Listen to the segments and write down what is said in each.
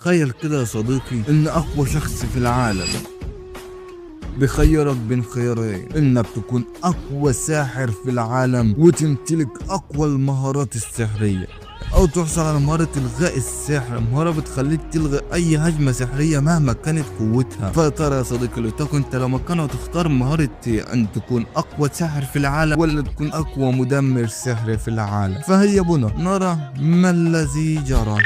تخيل كده يا صديقي ان اقوى شخص في العالم بيخيرك بين خيارين: انك تكون اقوى ساحر في العالم وتمتلك اقوى المهارات السحرية، او تحصل على مهارة الغاء السحر، مهارة بتخليك تلغي اي هجمة سحرية مهما كانت قوتها. فيا ترى يا صديقي لو تكن انت لو مكانه تختار مهارة ان تكون اقوى ساحر في العالم ولا تكون اقوى مدمر سحر في العالم؟ فهيا بنا نرى ما الذي جرى.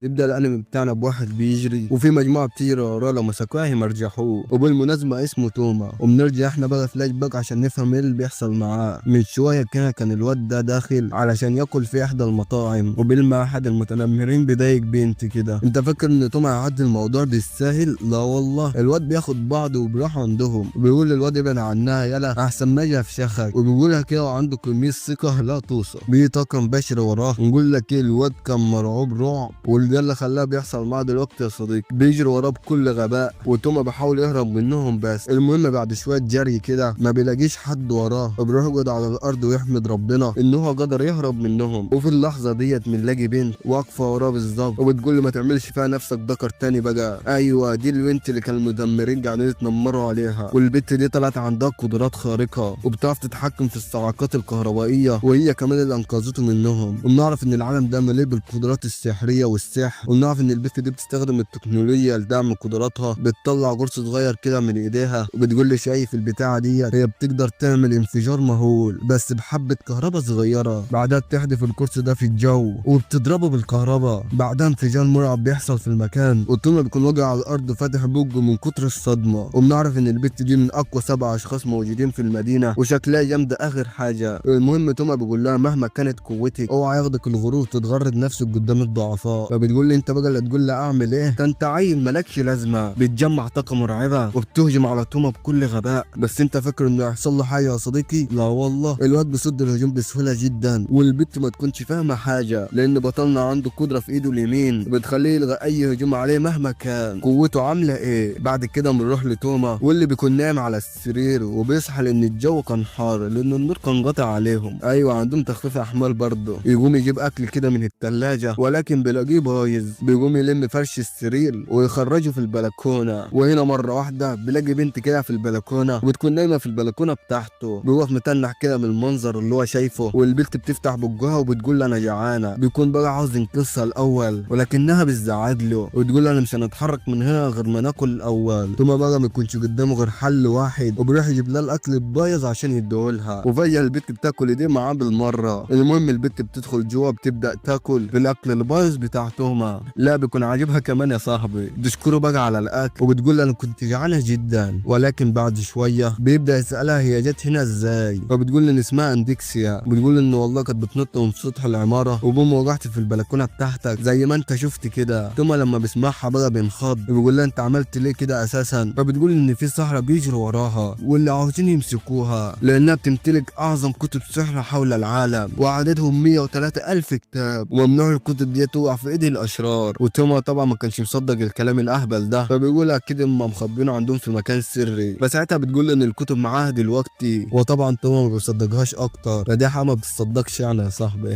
يبدأ الأنمي بتاعنا بواحد بيجري وفي مجموعة بتجري وراه، لما مسكوه مرجحوه، وبالمناسبة اسمه توما. وبنرجع احنا بقى فلاش باك عشان نفهم ايه اللي بيحصل معاه. من شوية كده كان الواد ده داخل علشان ياكل في إحدى المطاعم، وبيلمع أحد المتنمرين بيضايق بنت كده. انت فاكر ان توما هيعدي الموضوع بالساهل؟ لا والله، الواد بياخد بعضه وبيروح عندهم وبيقول للواد ابعد عنها يلا احسن ما اجي افشخك، وبيقولها كده وعنده كمية ثقة لا توصف. بيطاقم بشر وراه. نقول لك ايه، الواد كان مرعوب رعب، ده اللي خلاه بيحصل معاه دلوقتي يا صديقي. بيجري وراه بكل غباء وتوما بيحاول يهرب منهم، بس المهم بعد شويه جري كده ما بيلاقيش حد وراه، وبيروح يقعد على الارض ويحمد ربنا ان هو قدر يهرب منهم. وفي اللحظه ديت بنلاقي بنت واقفه وراه بالظبط وبتقول له ما تعملش فيها نفسك ذكر تاني بقى. ايوه دي البنت اللي كان المدمرين قاعدين يتنمروا عليها، والبنت دي طلعت عندها قدرات خارقه وبتعرف تتحكم في الصاعقات الكهربائيه، وهي كمان اللي انقذته منهم. وبنعرف ان العالم ده مليء بالقدرات السحريه والسحر، ونعرف ان البت دي بتستخدم التكنولوجيا لدعم قدراتها. بتطلع قرص صغير كده من ايديها وبتقول لي شايف البتاعه دي هي بتقدر تعمل انفجار مهول بس بحبه كهرباء صغيره. بعدها بتحدف القرص ده في الجو وبتضربه بالكهرباء. بعدها انفجار مرعب بيحصل في المكان، وتوما بيكون واقع على الارض فاتح بوجه من كتر الصدمه. وبنعرف ان البت دي من اقوى 7 اشخاص موجودين في المدينه وشكلها جامده اخر حاجه. المهم توما بيقول لها مهما كانت قوتك اوعى ياخدك الغرور تتغرد نفسك قدام الضعفاء. فبتقول لي انت بقى اللي تقول لي اعمل ايه؟ ده انت عيل مالكش لازمه. بتجمع طاقه مرعبه وبتهجم على توما بكل غباء، بس انت فاكر انه يحصل له حاجه يا صديقي؟ لا والله، الواد بيصد الهجوم بسهوله جدا، والبت ما تكونش فاهمه حاجه لان بطلنا عنده قدره في ايده اليمين بتخليه يلغى اي هجوم عليه مهما كان قوته عامله ايه. بعد كده بنروح لتوما واللي بيكون نايم على السرير وبيصحى لان الجو كان حار لان النور كان قاطع عليهم. ايوه عندهم تخفيف احمال برضه. يقوم يجيب اكل كده من الثلاجه ولكن بيلاقيه بايظ. بيقوم يلم فرش السرير ويخرجه في البلكونه، وهنا مره واحده بيلاقي بنت كده في البلكونه وبتكون نايمه في البلكونه بتاعته. بيوقف متنح كده من المنظر اللي هو شايفه، والبنت بتفتح بقها وبتقول له انا جعانه. بيكون بقى عاوز ينقذها الاول ولكنها بتزعد له وتقول له انا مش هنتحرك من هنا غير ما ناكل الاول. ثم بقى ما يكونش قدامه غير حل واحد وبيروح يجيب لها الاكل البايظ عشان يديهولها، وفجاه البنت بتاكل ايديه معاه بالمره. المهم البنت بتدخل جوه بتبدا تاكل بالاكل البايظ بتاع توما. لا بيكون عاجبها كمان يا صاحبي. بتشكره بقى على الاكل وبتقول انا كنت جعانه جدا، ولكن بعد شويه بيبدا يسالها هي جت هنا ازاي، فبتقول ان اسمها اندكسيا. بتقول ان والله كانت بتنط من سطح العماره وبوم وقعت في البلكونه بتاعتك زي ما انت شفت كده. توما لما بيسمعها بقى بينخض وبيقول لها انت عملت ليه كده اساسا؟ فبتقول ان في سحرة بيجروا وراها واللي عاوزين يمسكوها لانها بتمتلك اعظم كتب سحر حول العالم وعددهم 103 الف كتاب، وممنوع الكتب دي تقع في ايدي الاشرار. وتوما طبعا ما كانش مصدق الكلام الاهبل ده، فبيقول اكيد هم مخبينه عندهم في مكان سري. فساعتها بتقول ان الكتب معاها دلوقتي، وطبعا توما ما بيصدقهاش اكتر. فدي حاجه ما بتصدقش يعني يا صاحبي.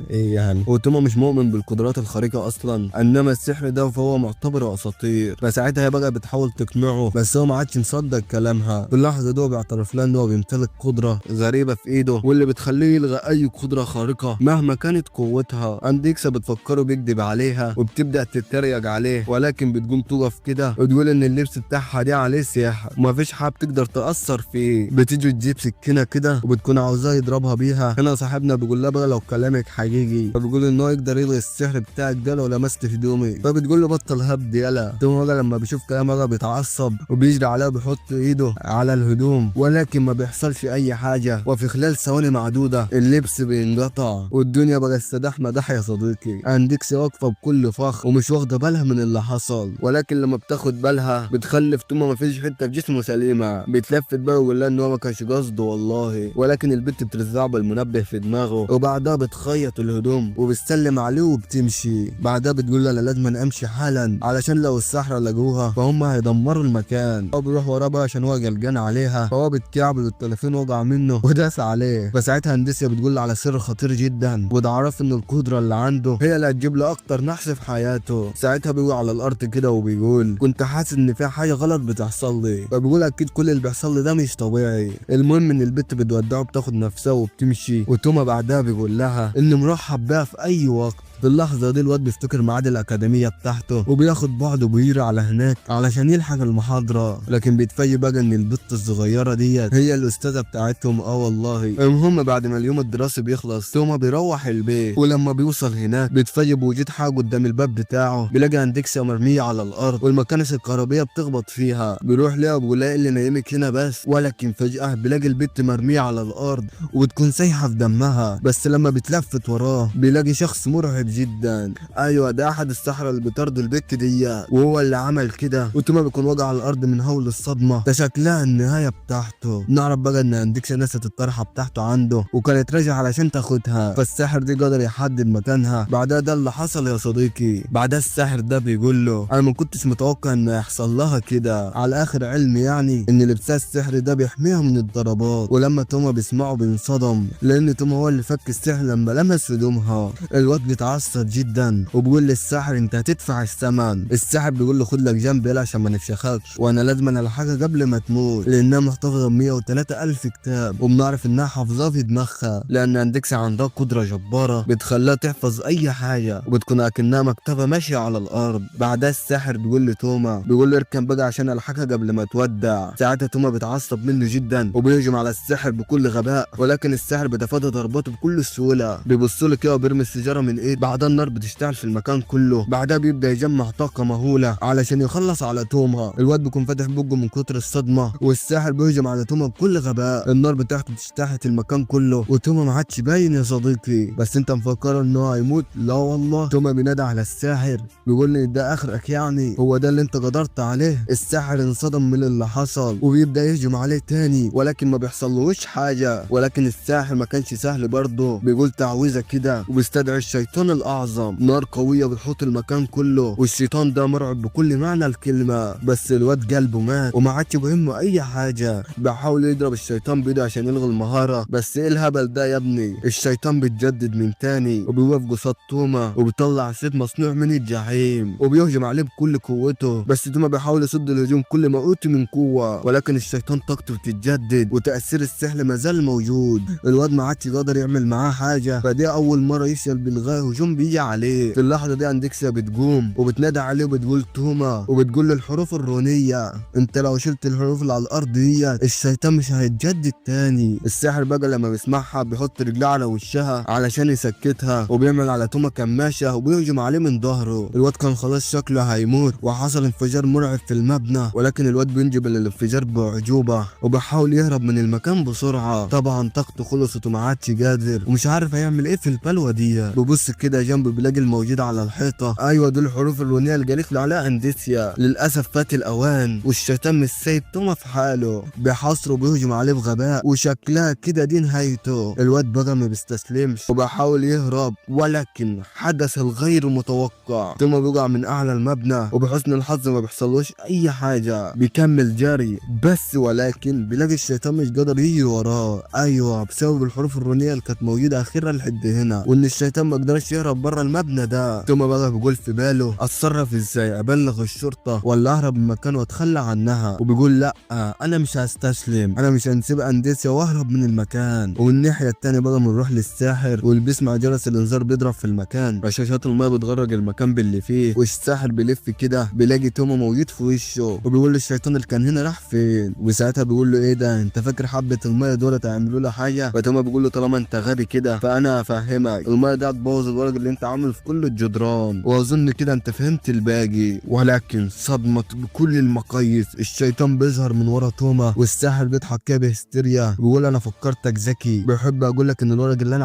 ايه يعني؟ وتوما مش مؤمن بالقدرات الخارقه اصلا، انما السحر ده فهو معتبره اساطير. فساعتها هي بقى بتحاول تقنعه بس هو ما عادش مصدق كلامها. في اللحظه دي هو بيعترف لها ان هو بيمتلك قدره غريبه في ايده واللي بتخليه يلغى اي قدره خارقه مهما كانت قوتها. انديكسا بتفكره بيكذب عليها وبتبدا تتريق عليه، ولكن بتقوم تقف كده وتقول ان اللبس بتاعها دي عليه سحر ومفيش حاجه بتقدر تاثر فيه. بتيجي تجيب سكينه كده وبتكون عاوزاه يضربها بيها. هنا صاحبنا بيقول لها بقى لو كلامك حقيقي، فبيقول ان هو يقدر يلغي السحر بتاعك ده لو لمست هدومي. فبتقول له بطل هبد يلا. ثم بقى لما بيشوف كلامها بيتعصب وبيجري عليها بيحط ايده على الهدوم ولكن ما بيحصلش اي حاجه، وفي خلال ثواني معدوده اللبس بينقطع والدنيا بقى السداح مداح يا صديقي. انديكسي واقفه بكل فخر ومش واخده بالها من اللي حصل، ولكن لما بتاخد بالها بتخلف توما ما فيش حته في جسمه سليمه. بتلفت بقى ويقول لها ان هو ما كانش قصده والله، ولكن البت بترزعه بالمنبه في دماغه وبعدها بتخيط الهدوم وبتسلم عليه وبتمشي. بعدها بتقول له انا لازم امشي حالا علشان لو السحرة لقوها فهم هيدمروا المكان. هو بيروح وراه بقى عشان هو قلقان عليها، فهو بيتكعبل والتليفون وقع منه وداس عليه. فساعتها هندسيا بتقول له على سر خطير جدا وده عرف ان القدره اللي عنده هي اللي هتجيب له اكتر نحس في حياته. ساعتها بيقول على الارض كده وبيقول كنت حاسس ان في حاجه غلط بتحصل لي، فبيقول اكيد كل اللي بيحصل لي ده مش طبيعي. المهم ان البت بتودعه بتاخد نفسها وبتمشي، وتوما بعدها بيقول لها ان مرحب بها في اي وقت. في اللحظة دي الواد بيفتكر ميعاد الأكاديمية بتاعته وبياخد بعضه وبيجري على هناك علشان يلحق المحاضرة، لكن بيتفاجئ بقى إن البت الصغيرة ديت هي الأستاذة بتاعتهم. والله. المهم بعد ما اليوم الدراسي بيخلص توما بيروح البيت، ولما بيوصل هناك بيتفاجئ بوجود حاجة قدام الباب بتاعه. بيلاقي اندكسيا مرمية على الأرض والمكانس الكهربية بتخبط فيها. بيروح ليها وبيقول لها إيه اللي نايمك هنا بس، ولكن فجأة بيلاقي البت مرمية على الأرض وبتكون سايحة في دمها. بس لما بتلفت وراه بيلاقي شخص مرعب جدا. ايوه ده احد السحرة اللي بيطاردوا البت دي، وهو اللي عمل كده. وتوما بيكون واقع على الارض من هول الصدمه. ده شكلها النهايه بتاعته. نعرف بقى ان اندكسيا نست الطرحه بتاعته عنده وكانت راجعه علشان تاخدها، فالساحر دي قدر يحدد مكانها. بعدها ده اللي حصل يا صديقي. بعدها الساحر ده بيقول له انا ما كنتش متوقع ان يحصل لها كده. على اخر علم يعني ان لبسها السحر ده بيحميها من الضربات. ولما توما بيسمعه بينصدم لان توما هو اللي فك السحر لما لمس هدومها. الواد بيتعصب جدا وبيقول للساحر انت هتدفع الثمن. الساحر بيقول له خد لك جنب يلا عشان ما نفشخكش، وانا لازم الحاجه قبل ما تموت لانها محتفظه ب 103,000 كتاب، وبنعرف انها حافظاه في دماغها لان اندكسي عندها قدره جباره بتخليها تحفظ اي حاجه وبتكون اكنها مكتبه ماشيه على الارض. بعدها الساحر بيقول لتوما بيقول له اركن بقى عشان الحاجه قبل ما تودع. ساعتها توما بتعصب منه جدا وبيهجم على الساحر بكل غباء، ولكن الساحر بيتفادى ضرباته بكل سهوله. بيبص له كده وبيرمي السيجاره من ايد. بعدها النار بتشتغل في المكان كله. بعدها بيبدا يجمع طاقه مهوله علشان يخلص على توما. الواد بيكون فاتح بقه من كتر الصدمه، والساحر بيهجم على توما بكل غباء. النار بتاعته بتشتحت المكان كله وتوما ما عادش باين يا صديقي. بس انت مفكر ان هو هيموت؟ لا والله. توما بينادى على الساحر بيقول لي ده اخرك يعني، هو ده اللي انت قدرت عليه؟ الساحر انصدم من اللي حصل وبيبدا يهجم عليه تاني، ولكن ما بيحصلوش حاجه. ولكن الساحر ما كانش سهل برضه. بيقول تعويذه كده وبيستدعي الشيطان الاعظم. نار قويه بتحوط المكان كله، والشيطان ده مرعب بكل معنى الكلمه. بس الواد قلبه مات وما عادش بهمه اي حاجه. بيحاول يضرب الشيطان بايده عشان يلغي المهاره، بس ايه الهبل ده يا ابني؟ الشيطان بيتجدد من تاني وبيوقف قصاد توما وبيطلع سيف مصنوع من الجحيم وبيهجم عليه بكل قوته. بس توما بيحاول يصد الهجوم كل ما اوتي من قوه، ولكن الشيطان طاقته بتتجدد وتاثير السحر ما زال موجود. الواد ما عادش قادر يعمل معاه حاجه، فدي اول مره يفشل بالغاء هجوم بيجي عليه. في اللحظه دي اندكسيا بتقوم وبتنادى عليه وبتقول توما وبتقول له الحروف الرونيه انت لو شلت الحروف اللي على الارض دي الشيطان مش هيتجدد تاني. الساحر بقى لما بيسمعها بيحط رجليه على وشها علشان يسكتها وبيعمل على توما كماشه وبيهجم عليه من ظهره. الواد كان خلاص شكله هيموت وحصل انفجار مرعب في المبنى، ولكن الواد بينجب الانفجار باعجوبه وبيحاول يهرب من المكان بسرعه. طبعا طاقته خلصت وما عادش قادر ومش عارف هيعمل ايه في البلوه دي. بيبص كده جنبه بيلاقي الموجود على الحيطه. ايوه دول الحروف الرونيه اللي قالت له عليها انديسيا. للاسف فات الاوان والشيطان مش سايب توما في حاله، بيحاصره وبيهجم عليه بغباء وشكلها كده دي نهايته. الواد بقى ما بيستسلمش وبيحاول يهرب، ولكن حدث الغير متوقع. توما بيقع من اعلى المبنى وبحسن الحظ ما بيحصلوش اي حاجه. بيكمل جري بس ولكن بيلاقي الشيطان مش قادر يجي وراه. ايوه بسبب الحروف الرونيه اللي كانت موجوده اخيرا لحد هنا، وان الشيطان ما قدرش يهرب بره المبنى ده. توما بقى بيقول في باله اتصرف ازاي، ابلغ الشرطه ولا اهرب من مكان واتخلى عنها؟ وبيقول لا انا مش هستسلم، انا مش هنسيب انديسيا واهرب من المكان. ومن الناحيه التانيه بقى بنروح للساحر واللي بيسمع جرس الانذار بيضرب في المكان، رشاشات الماء بتغرق المكان باللي فيه، والساحر بيلف كده بيلاقي توما موجود في وشه وبيقول للشيطان اللي كان هنا راح فين. وساعتها بيقول له ايه ده انت فاكر حبه الميه دول هيعملوا له حاجه؟ فتوما بيقول له طالما انت غبي كده فانا هفهمك، الميه دي هتبوظ الورق اللي انت عامله في كل الجدران، واظن كده انت فهمت الباقي. ولكن صدمت بكل المقاييس الشيطان بيظهر من ورا توما والساحر بيضحك كده بهستيريا بيقول انا فكرتك ذكي، بحب اقول لك ان الورق اللي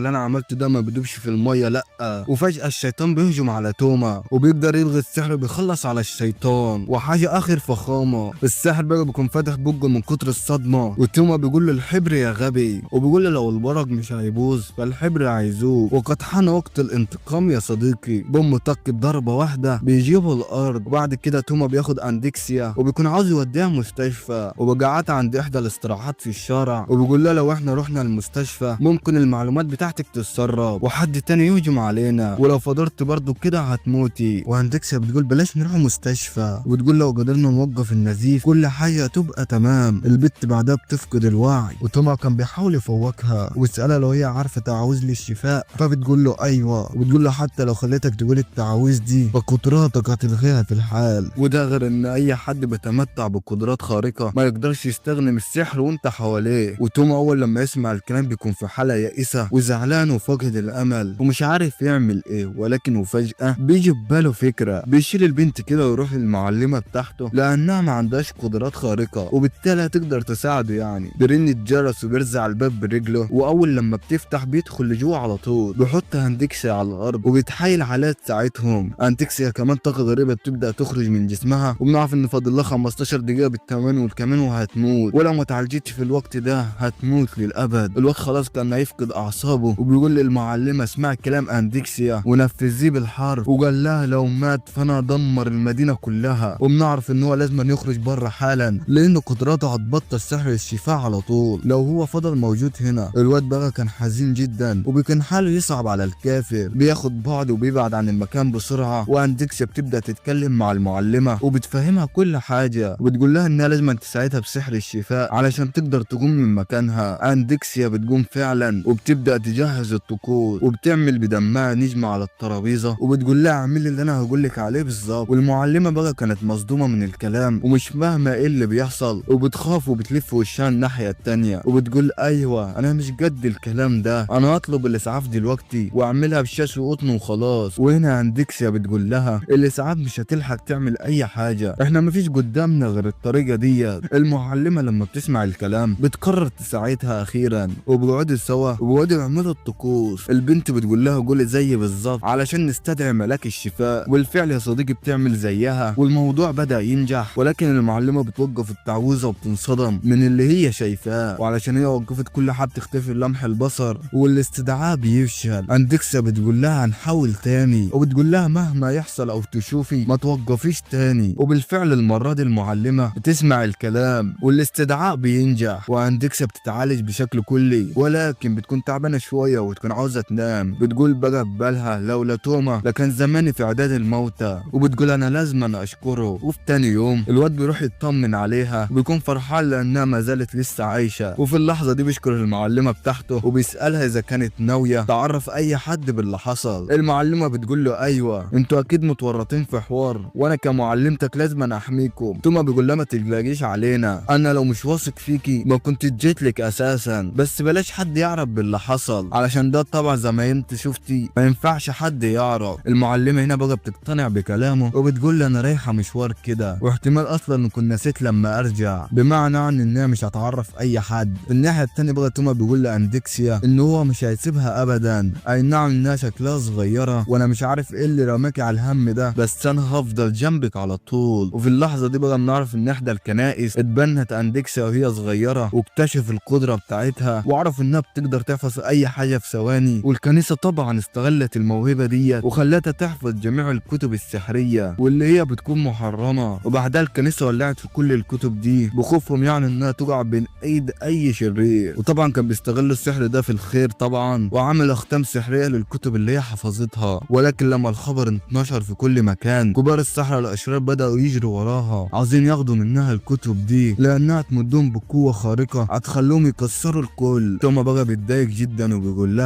انا عملته ده ما بيدوبش في الميه لا. وفجاه الشيطان بيهجم على توما وبيقدر يلغي السحر بيخلص على الشيطان، وحاجه اخر فخامه. الساحر بقى بيكون فاتح بقه من كتر الصدمه، وتوما بيقول له الحبر يا غبي، وبيقول له لو الورق مش هيبوظ فالحبر عايزوه، وقد حان وقت الانتقام يا صديقي. بوم طق ضربة واحدة بيجيبه الأرض، وبعد كده توما بياخد أنديكسيا وبيكون عاوز يوديها مستشفى، وبقعدها عند إحدى الاستراحات في الشارع، وبيقول لها لو إحنا رحنا المستشفى ممكن المعلومات بتاعتك تتسرب وحد تاني يهجم علينا، ولو فضلت برضو كده هتموتي. وأنديكسيا بتقول بلاش نروح مستشفى، وبتقول لو قدرنا نوقف النزيف كل حاجة تبقى تمام. البت بعدها بتفقد الوعي، وتوما كان بيحاول يفوقها ويسألها لو هي عارفة تعويذ للشفاء، فبتقول له أيوة، وبتقول له حتى لو خليتك تقول التعويذ دي فقدراتك هتلغيها في الحال. وده غير ان اي حد بيتمتع بقدرات خارقة ما يقدرش يستخدم السحر وانت حواليه. وتوما اول لما يسمع الكلام بيكون في حالة يائسة وزعلان وفاقد الامل ومش عارف يعمل ايه، ولكن وفجأة بيجي بباله فكرة، بيشيل البنت كده ويروح للمعلمة بتاعته لانها ما عندهاش قدرات خارقة وبالتالي هتقدر تساعده. يعني بيرن الجرس وبيرزع الباب برجله، واول لما بتفتح بيدخل لجوه على طول، بيحط أنديكسيا على الارض وبيتحايل عليها تساعدهم. أنديكسيا كمان طاقة غريبة بتبدأ تخرج من جسمها، وبنعرف ان فاضل لها 15 دقيقة بالكمان والكمان وهتموت، ولو ما اتعالجتش في الوقت ده هتموت للأبد. الوقت خلاص كان هيفقد أعصابه، وبيقول للمعلمة اسمعي كلام أنديكسيا ونفذيه بالحرف، وقال لها لو مات فانا ادمر المدينة كلها. وبنعرف ان هو لازم يخرج بره حالا لان قدراته هتبطل سحر الشفاء على طول لو هو فضل موجود هنا. الواد بقى كان حزين جدا وبيكون حاله يصعب على الكافر، بياخد بعضه وبيبعد عن المكان بسرعة. وأنديكسيا بتبدأ تتكلم مع المعلمة وبتفهمها كل حاجة، وبتقول لها انها لازم تساعدها بسحر الشفاء علشان تقدر تقوم من مكانها. أنديكسيا بتقوم فعلا وبتبدأ تجهز الطقوس، وبتعمل بدمها نجمة على الترابيزة، وبتقول لها اعملي اللي انا هقول لك عليه بالظبط. والمعلمة بقى كانت مصدومة من الكلام ومش فاهمة ايه اللي بيحصل، وبتخاف وبتلف وشها الناحية التانية وبتقول ايوه انا مش قد الكلام ده، انا هطلب الاسعاف دلوقتي واعملها بشاش وقطن وخلاص. وهنا أنديكسيا بتقول لها الاسعاف مش هتلحق تعمل اي حاجة، احنا مفيش قدامنا غير الطريقة دي. المعلمة لما بتسمع الكلام بتقرر تساعدها اخيرا، وبيقعدوا سوا وبيقعدوا يعملوا الطقوس. البنت بتقول لها قولي زي بالظبط علشان نستدعي ملاك الشفاء، والفعل يا صديقي بتعمل زيها والموضوع بدأ ينجح. ولكن المعلمة بتوقف التعويذة وبتنصدم من اللي هي شايفاه، وعلشان هي وقفت كل حاجة بتختفي لمح البصر والاستدعاء بيفشل. أنديكسيا بتقول لها هنحاول تاني، وبتقول لها مهما يحصل او تشوفي ما توقفيش تاني. وبالفعل المرة دي المعلمة بتسمع الكلام والاستدعاء بينجح، وأنديكسيا بتتعالج بشكل كلي، ولكن بتكون تعبانة شوية وتكون عاوزة تنام. بتقول بقى ببالها لولا توما لكان زماني في اعداد الموتى، وبتقول انا لازم اشكره. وفي تاني يوم الواد بيروح يطمن عليها وبيكون فرحان لانها ما زالت لسه عايشة. وفي اللحظة دي بيشكر المعلمة بتاعته وبيسألها اذا كانت ناوية تعرف اي حد باللي حصل. المعلمة بتقول له ايوه انتوا اكيد متورطين في حوار وانا كمعلمتك لازم احميكم. توما بيقول لها ما تقلقيش علينا، انا لو مش واثق فيكي ما كنت جيت لك اساسا، بس بلاش حد يعرف باللي حصل علشان ده طبعا زي ما انت شفتي ما ينفعش حد يعرف. المعلمة هنا بقى بتقتنع بكلامه وبتقول لي انا رايحة مشوار كده واحتمال اصلا نكون نسيت لما ارجع، بمعنى عن انها مش هتعرف اي حد. في الناحية التانية بقى توما بيقول لأنديكسيا ان هو مش هيسيبها ابدا، اي نعم انها شكلها صغيرة وانا مش عارف ايه اللي رماكي على الهم ده، بس انا هفضل جنبك على طول. وفي اللحظة دي بقى بنعرف ان احدى الكنائس اتبنت أنديكسيا وهي صغيرة واكتشف القدرة بتاعتها وعرف انها بتقدر تحفظ اي حاجة في ثواني. والكنيسة طبعا استغلت الموهبة دي وخلتها تحفظ جميع الكتب السحرية واللي هي بتكون محرمة، وبعدها الكنيسة ولعت في كل الكتب دي بخوفهم يعني انها تقع بين ايد اي شرير. وطبعا كان بيستغل السحر ده في الخير طبعا، وعمل اختام سحرية للكتب اللي هي حفظتها. ولكن لما الخبر انتشر في كل مكان كبار السحرة الاشرار بدأوا يجروا وراها عاوزين ياخدوا منها الكتب دي لانها تمدهم بقوة خارقة هتخلوهم يكسروا الكل. توما بقى بيتضايق جدا وبيقول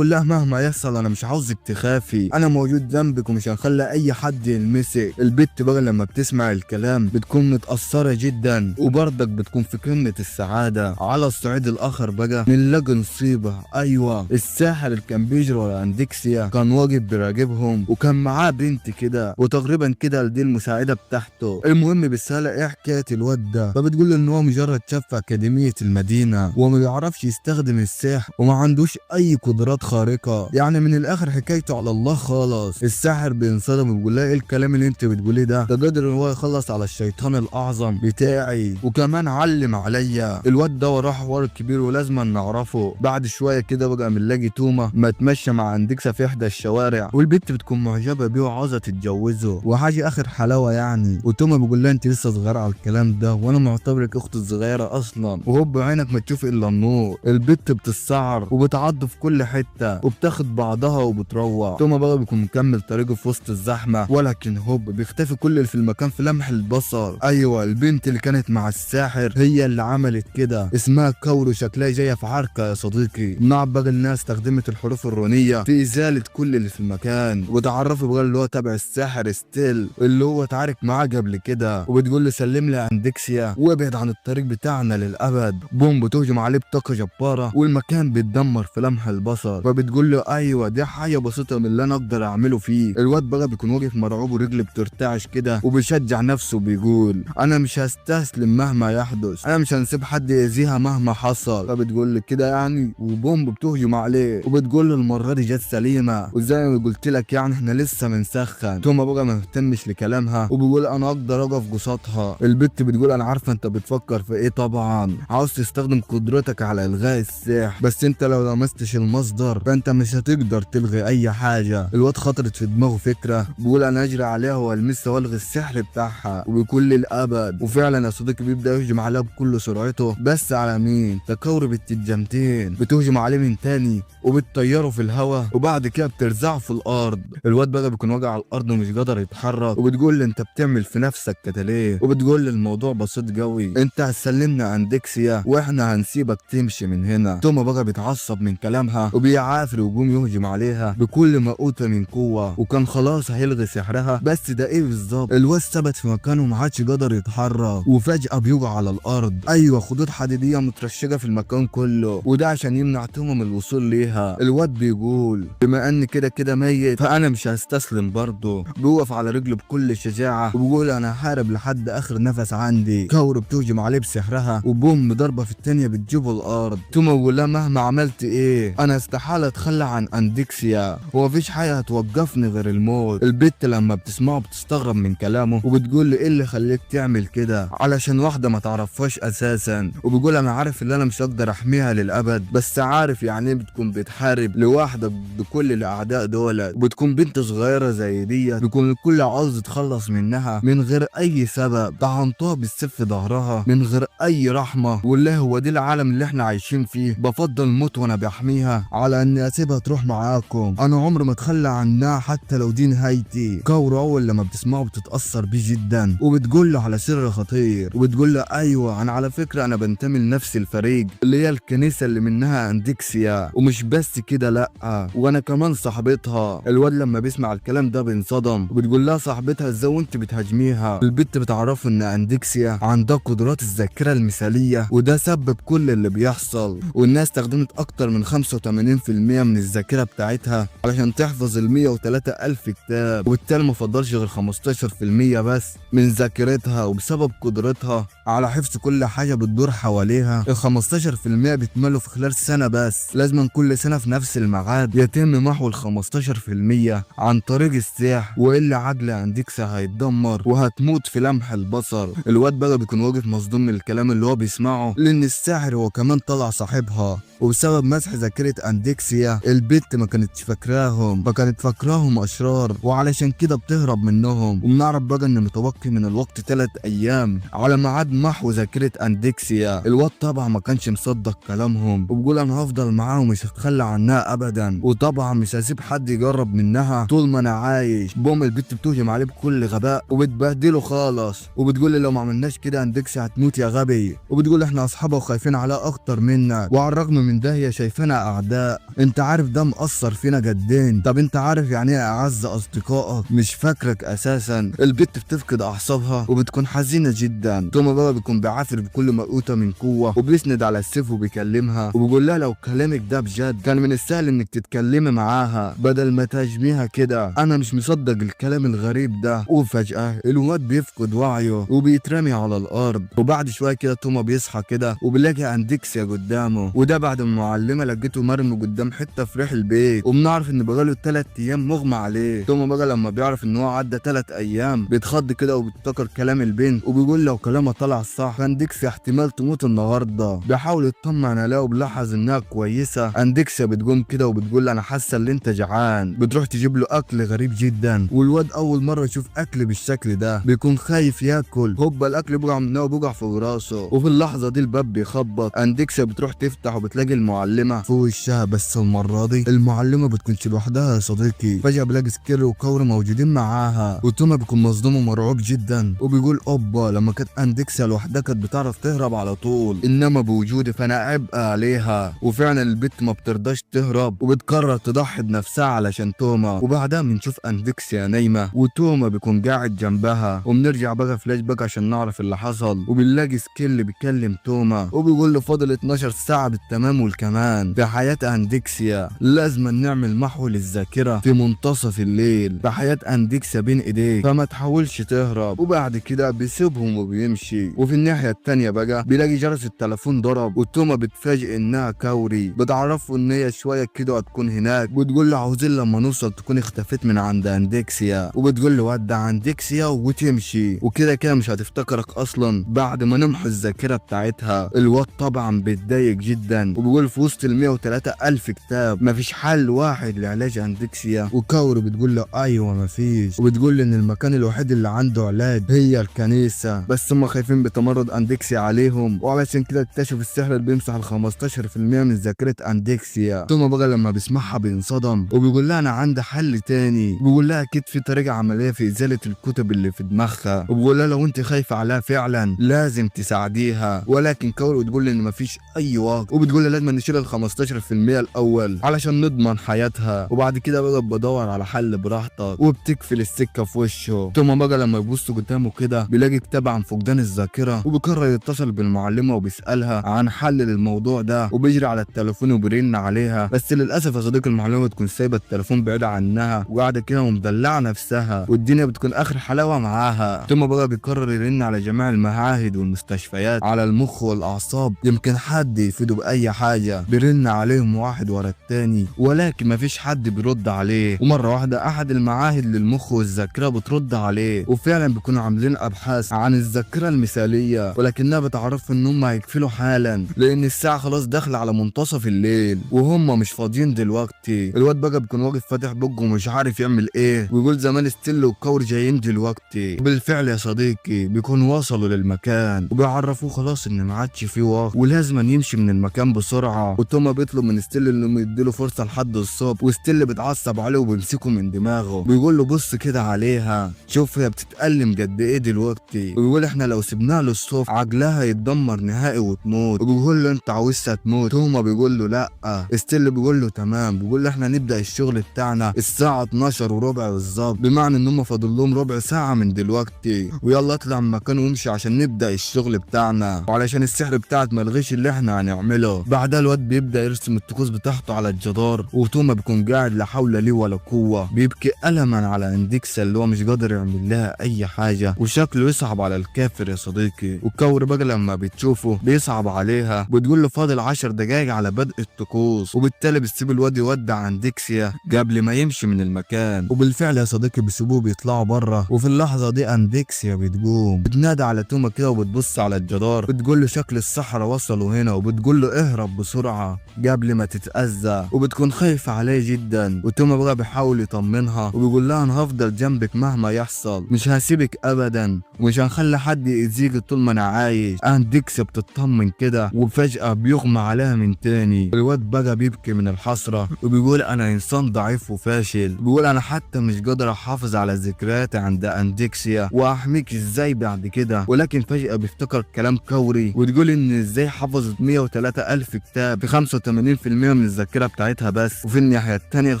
لها مهما يحصل انا مش عاوزك تخافي، انا موجود جنبك ومش هنخلي اي حد يلمسك. البت بقى لما بتسمع الكلام بتكون متأثرة جدا وبرضك بتكون في قمة السعادة. على الصعيد الاخر بقى بنلاقي نصيبة، ايوه الساحر اللي كان بيجري ورا أنديكسيا كان واقف بيراقبهم وكان معاه بنت كده وتقريبا كده دي المساعدة بتاعته. المهم بيسألها ايه حكاية الواد ده، فبتقول ان هو مجرد شاب في اكاديمية المدينة وما بيعرفش يستخدم السحر وما عندوش اي قدرات خارقة، يعني من الاخر حكايته على الله خالص. الساحر بينصدم وبيقول لها ايه الكلام اللي انت بتقوليه ده قادر ان هو يخلص على الشيطان الاعظم بتاعي وكمان علم عليا. الواد ده وراه حوار كبير ولازم نعرفه. بعد شوية كده بقى بنلاقي توما متمشى مع اندكسا في احدى الشوارع، والبنت بتكون معجبه بيه وعاوزه تتجوزه وحاجه اخر حلاوه يعني. وتوما بيقول لها انت لسه صغيره على الكلام ده وانا معتبرك اختي الصغيره اصلا، وهوب عينك ما تشوف الا النور. البنت بتتسعر وبتعض في كل حته وبتاخد بعضها وبتروح. توما بقى بيكون مكمل طريقه في وسط الزحمه، ولكن هوب بيختفي كل اللي في المكان في لمح البصر. ايوه البنت اللي كانت مع الساحر هي اللي عملت كده، اسمها كورو، شكلها جايه في عركه يا صديقي. نعم بقى الناس استخدمت الحروف الرونيه في ازاله كل اللي في المكان، وتعرفوا بقى اللي هو تبع الساحر ستيل اللي هو اتعارك معاه قبل كده، وبتقول له سلم لي اندكسيا وابعد عن الطريق بتاعنا للابد. بوم بتهجم عليه بطاقه جباره والمكان بيتدمر في لمح البصر، فبتقول له ايوه دي حاجه بسيطه من اللي انا اقدر اعمله فيه. الواد بقى بيكون واقف مرعوب ورجله بترتعش كده وبيشجع نفسه وبيقول انا مش هستسلم مهما يحدث، انا مش هنسيب حد يأذيها مهما حصل. فبتقول له كده يعني، وبوم بتهجم عليه وبتقول له المره دي جت سليمه، وزي ما قلت لك يعني احنا لسه بنسخن. توما بقى ما مهتمش لكلامها وبيقول انا اقدر اقف قصادها. البت بتقول انا عارفه انت بتفكر في ايه، طبعا عاوز تستخدم قدرتك على الغاء السحر، بس انت لو لمستش المصدر فانت مش هتقدر تلغي اي حاجه. الواد خطرت في دماغه فكره، بيقول انا اجري عليها والمسها والغي السحر بتاعها وبكل الابد. وفعلا يا صديقي بيبدا يهجم عليها بكل سرعته، بس على مين؟ تكور بنت الجامتين بتهجم عليه من تاني وبتطيره في الهواء وبعد كده بترزعه في الارض. الواد بقى بيكون واقع على الارض ومش قادر يتحرك، وبتقول لي انت بتعمل في نفسك كده ليه؟ وبتقول لي الموضوع بسيط قوي، انت هتسلمنا اندكسيا واحنا هنسيبك تمشي من هنا. توما بقى بيتعصب من كلامها وبيعافر ويقوم يهجم عليها بكل ما اوتى من قوه، وكان خلاص هيلغي سحرها، بس ده ايه بالظبط؟ الواد ثبت في مكانه وما عادش قادر يتحرك، وفجاه بيقع على الارض. ايوه خطوط حديديه مترشقه في المكان كله، وده عشان يمنع توما من الوصول ليها. الواد بيقول بما ان كده ميت فانا مش هستسلم برضه. بيوقف على رجله بكل شجاعه وبيقول انا هحارب لحد اخر نفس عندي. كورو بتهجم عليه بسحرها وبوم ضربه في الثانيه بتجيبه الارض. توما بيقول لها مهما عملت ايه انا استحاله اتخلى عن اندكسيا، ومفيش حاجه هتوقفني غير الموت. البت لما بتسمعه بتستغرب من كلامه وبتقول له ايه اللي خليك تعمل كده؟ علشان واحده ما تعرفهاش اساسا. وبيقول انا عارف ان انا مش هقدر احميها للابد، بس عارف يعني ايه بتكون بتحارب لواحده بكل الاعداء دول، وبتكون بنت صغيره زي دي بيكون الكل عاوز يتخلص منها من غير اي سبب. طعنتها بالسيف في ظهرها من غير اي رحمه، والله هو دي العالم اللي احنا عايشين فيه؟ بفضل موت وانا بحميها على اني اسيبها تروح معاكم، انا عمري ما اتخلى عنها حتى لو دي نهايتي. كورو اول لما بتسمعه بتتاثر بيه جدا وبتقول له على سر خطير، وبتقول له ايوه انا على فكره انا بنتمي لنفس الفريق اللي هي الكنيسه اللي منها اندكسيا، ومش بس كده لا وانا كمان صاحبتها. الواد لما بيسمع الكلام ده بينصدم وبتقول لها صاحبتها ازاي وانت بتهاجميها؟ البت بتعرفه ان اندكسيا عندها قدرات الذاكره المثاليه، وده سبب كل اللي بيحصل، والناس استخدمت اكتر من 85% من الذاكره بتاعتها علشان تحفظ ال 103,000 كتاب، وبالتالي ما فضلش غير 15% بس من ذاكرتها. وبسبب قدرتها على حفظ كل حاجه بتدور حواليها، ال 15% بيتملوا في خلال سنه بس. لازم كل سنه في نفس الميعاد يتم محو ال 15% عن طريق السحر، والا عقل اندكسا هيتدمر وهتموت في لمح البصر. الواد بقى بيكون واقف مصدوم من الكلام اللي هو بيسمعه، لان الساحر هو كمان طلع صاحبها، وبسبب مسح ذاكرة اندكسيا البت ما كانتش فاكراهم، فكانت فاكراهم اشرار وعلشان كده بتهرب منهم. وبنعرف بقى ان متبقي من الوقت 3 ايام على ميعاد محو ذاكرة اندكسيا. الواد طبعا ما كانش مصدق كلامهم وبيقول انا هفضل معاها ومش هتخلى عنها ابدا، وطبعا مش هسيب حد يقرب منها طول ما انا عايش. بوم البت بتهجم عليه بكل غباء وبتبهدله خالص، وبتقول لي لو ما عملناش كده اندكسيا هتموت يا غبي، وبتقول احنا اصحابها وخايفين عليها اكتر منك، وعلى الرغم من ده هي شايفانا اعداء. انت عارف ده مأثر فينا جدين؟ طب انت عارف يعني ايه اعز اصدقائك مش فاكرك اساسا؟ البت بتفقد اعصابها وبتكون حزينه جدا. توما بقى بيكون بيعافر بكل ما اوتى من قوه وبيسند على السيف وبيكلمها وبيقول لها لو كلامك ده بجد كان من السهل انك تتكلمي معاها بدل ما تهاجميها كده، انا مش مصدق الكلام الغريب ده. وفجاه الواد بيفقد وعيه وبيترمي على الارض، وبعد شويه كده توما بيصحى كده وبيلاقي اندكسيا قدامه، وده بعد ما المعلمه لقيته مرمي قدام حته في ريح البيت، وبنعرف ان بقاله 3 ايام مغمى عليه. توما بقى لما بيعرف ان هو عدى 3 ايام بيتخض كده وبيفتكر كلام البنت، وبيقول لو كلامها طلع صح فاندكسيا احتمال تموت النهارده. بيحاول يطمن عليها وبيلاحظ انها كويسه اندكسيا بتقوم كده وبتقول انا حاسه ان انت جعان. بتروح تجيب له اكل غريب جدا، والواد اول مره يشوف اكل بالشكل ده بيكون خايف ياكل. هوبا الاكل بيقع منه وبيقع في راسه، وفي اللحظه دي الباب بيخبط. اندكسيا بتروح تفتح وبتلاقي المعلمه في وشها، بس المره دي المعلمه بتكونش لوحدها يا صديقي. فجاه بلاقي سكير وكوري موجودين معاها، وتوما بيكون مصدوم ومرعوب جدا وبيقول اوبا لما كانت اندكسيا لوحدها كانت بتعرف تهرب على طول، انما بوجودي فانا عبء عليها. وفعلا البت ما بترضاش تهرب وبتقرر تضحي بنفسها علشان توما. وبعدها بنشوف اندكسيا نايمه وتوما بيكون قاعد جنبها، وبنرجع بقى فلاش باك عشان نعرف اللي حصل. وبنلاقي سكيل بيكلم توما وبيقول له فاضل 12 ساعه بالتمام والكمان في حياه اندكسيا، لازم نعمل محو للذاكره في منتصف الليل في حياه اندكسيا بين ايديك، فما تحاولش تهرب. وبعد كده بيسيبهم وبيمشي. وفي الناحيه التانيه بقى بيلاقي جرس التليفون ضرب، وتوما بتفاجئ انها كوري. بتعرفه ان هي شويه كده هتكون هناك، بتقول له عاوزين لما نوصل تكون اختفيت من عند اندكسيا، وبتقول له ودع اندكسيا وتمشي، وكده كده مش هتفتكرك اصلا بعد ما نمحو الذاكره بتاعتها. الواد طبعا بيتضايق جدا وبيقول في وسط ال 103 الف كتاب مفيش حل واحد لعلاج اندكسيا. وكوري بتقول له ايوه مفيش، وبتقول ان المكان الوحيد اللي عنده علاج هي الكنيسه، بس هم خايفين بتمرد اندكسيا عليهم، وعلشان كده اكتشف السحر اللي بيمسح ال 15% من ذاكره اندكسيا. توما بقى لما بيسمعها بينصدم وبيقول لها انا عندي حل تاني. بيقول لها اكيد في طريقه عمليه في ازاله الكتب اللي في دماغها، وبيقول لها لو انت خايفه عليها فعلا لازم تساعديها. ولكن كوري بتقول ان مفيش اي وقت، وبتقول لها لازم نشيل ال 15% الاول علشان نضمن حياتها، وبعد كده بقى بدور على حل براحتك، وبتقفل السكه في وشه. توما بقى لما يبص قدامه كده بيلاقي كتاب عن فقدان الذاكره، وبيقرر يتصل بالمعلمه وبيسالها عن حل للموضوع ده، وبيجري على التليفون وبيرن عليها. بس للاسف يا صديقي المعلمه تكون سايبه التليفون بعيد عنها وقاعده كده ومدلعه نفسها، والدنيا بتكون اخر حلاوه معاها. توما بقى بيقرر يرن على جميع المعاهد والمستشفيات على المخ والاعصاب، يمكن حد يفيده باي حاجه. بيرن عليهم واحد ورا التاني ولكن مفيش حد بيرد عليه. ومره واحده احد المعاهد للمخ والذاكره بترد عليه، وفعلا بيكونوا عاملين ابحاث عن الذاكره المثاليه، ولكنها بتعرف ان هم هيقفلوا حالا لان الساعه خلاص داخله على منتصف الليل وهم مش فاضيين دلوقتي. الواد بقى بيكون واقف فاتح بقه ومش عارف يعمل ايه، ويقول زمان ستيل وكور جايين دلوقتي. وبالفعل يا صديقي بيكون وصلوا للمكان وبيعرفوه خلاص ان ما عادش فيه وقت ولازم يمشي من المكان بسرعه. وتوما بيطلب من ستيل انه يديله فرصه لحد الصبح، وستيل بيتعصب عليه وبيمسكه من دماغه، بيقول له بص كده عليها شوف هي بتتألم قد ايه دلوقتي، وبيقول احنا لو سيبناها للصبح عقلها يتدمر نهائي وتموت. وبيقول له انت عاوزها تموت؟ توما بيقول له لا. ستيل بيقول له تمام. بيقول له احنا نبدا الشغل بتاعنا الساعه 12 وربع بالظبط، بمعنى ان هم فاضل لهم ربع ساعه من دلوقتي، ويلا اطلع من مكان وامشي عشان نبدا الشغل بتاعنا وعلشان السحر بتاعك ما يلغيش اللي احنا هنعمله. بعدها الواد بيبدا يرسم الطقوس بتاعته على الجدار، وتوما بيكون قاعد لا حول ليه ولا قوه، بيبكي الما على اندكسيا اللي هو مش قادر يعمل لها اي حاجه، وشكله يصعب على الكافر يا صديقي. وكوري بقى لما بتشوفه بيصعب عليها، بتقول له فاضل 10 دقايق على بدء الطقوس، وبالتالي بتسيب الواد يودع اندكسيا قبل ما يمشي من المكان. وبالفعل يا صديقي بيسيبوه بيطلعوا بره، وفي اللحظه دي اندكسيا بتقوم بتنادى على توما كده وبتبص على الجدار، بتقول له شكل الصحراء وصلوا هنا، وبتقول له اهرب بسرعه قبل ما تتاذى، وبتكون خايفه عليه جدا. وتوما بقى بيحاول يطمنها وبيقول لها انا هفضل جنبك مهما يحصل، مش هسيبك ابدا ومش هنخلي حد يأذيك طول ما انا عايش. اندكسيا بتطمن كده وفجأة بيغمى عليها من تاني. الواد بقى بيبكي من الحسرة وبيقول انا انسان ضعيف وفاشل، بيقول انا حتى مش قادر احافظ على ذكرياتي عند اندكسيا واحميك ازاي بعد كده. ولكن فجأة بيفتكر كلام كوري وتقول ان ازاي حفظت 103 الف كتاب في 85% من الذاكرة بتاعتها بس، وفي الناحية التانية ال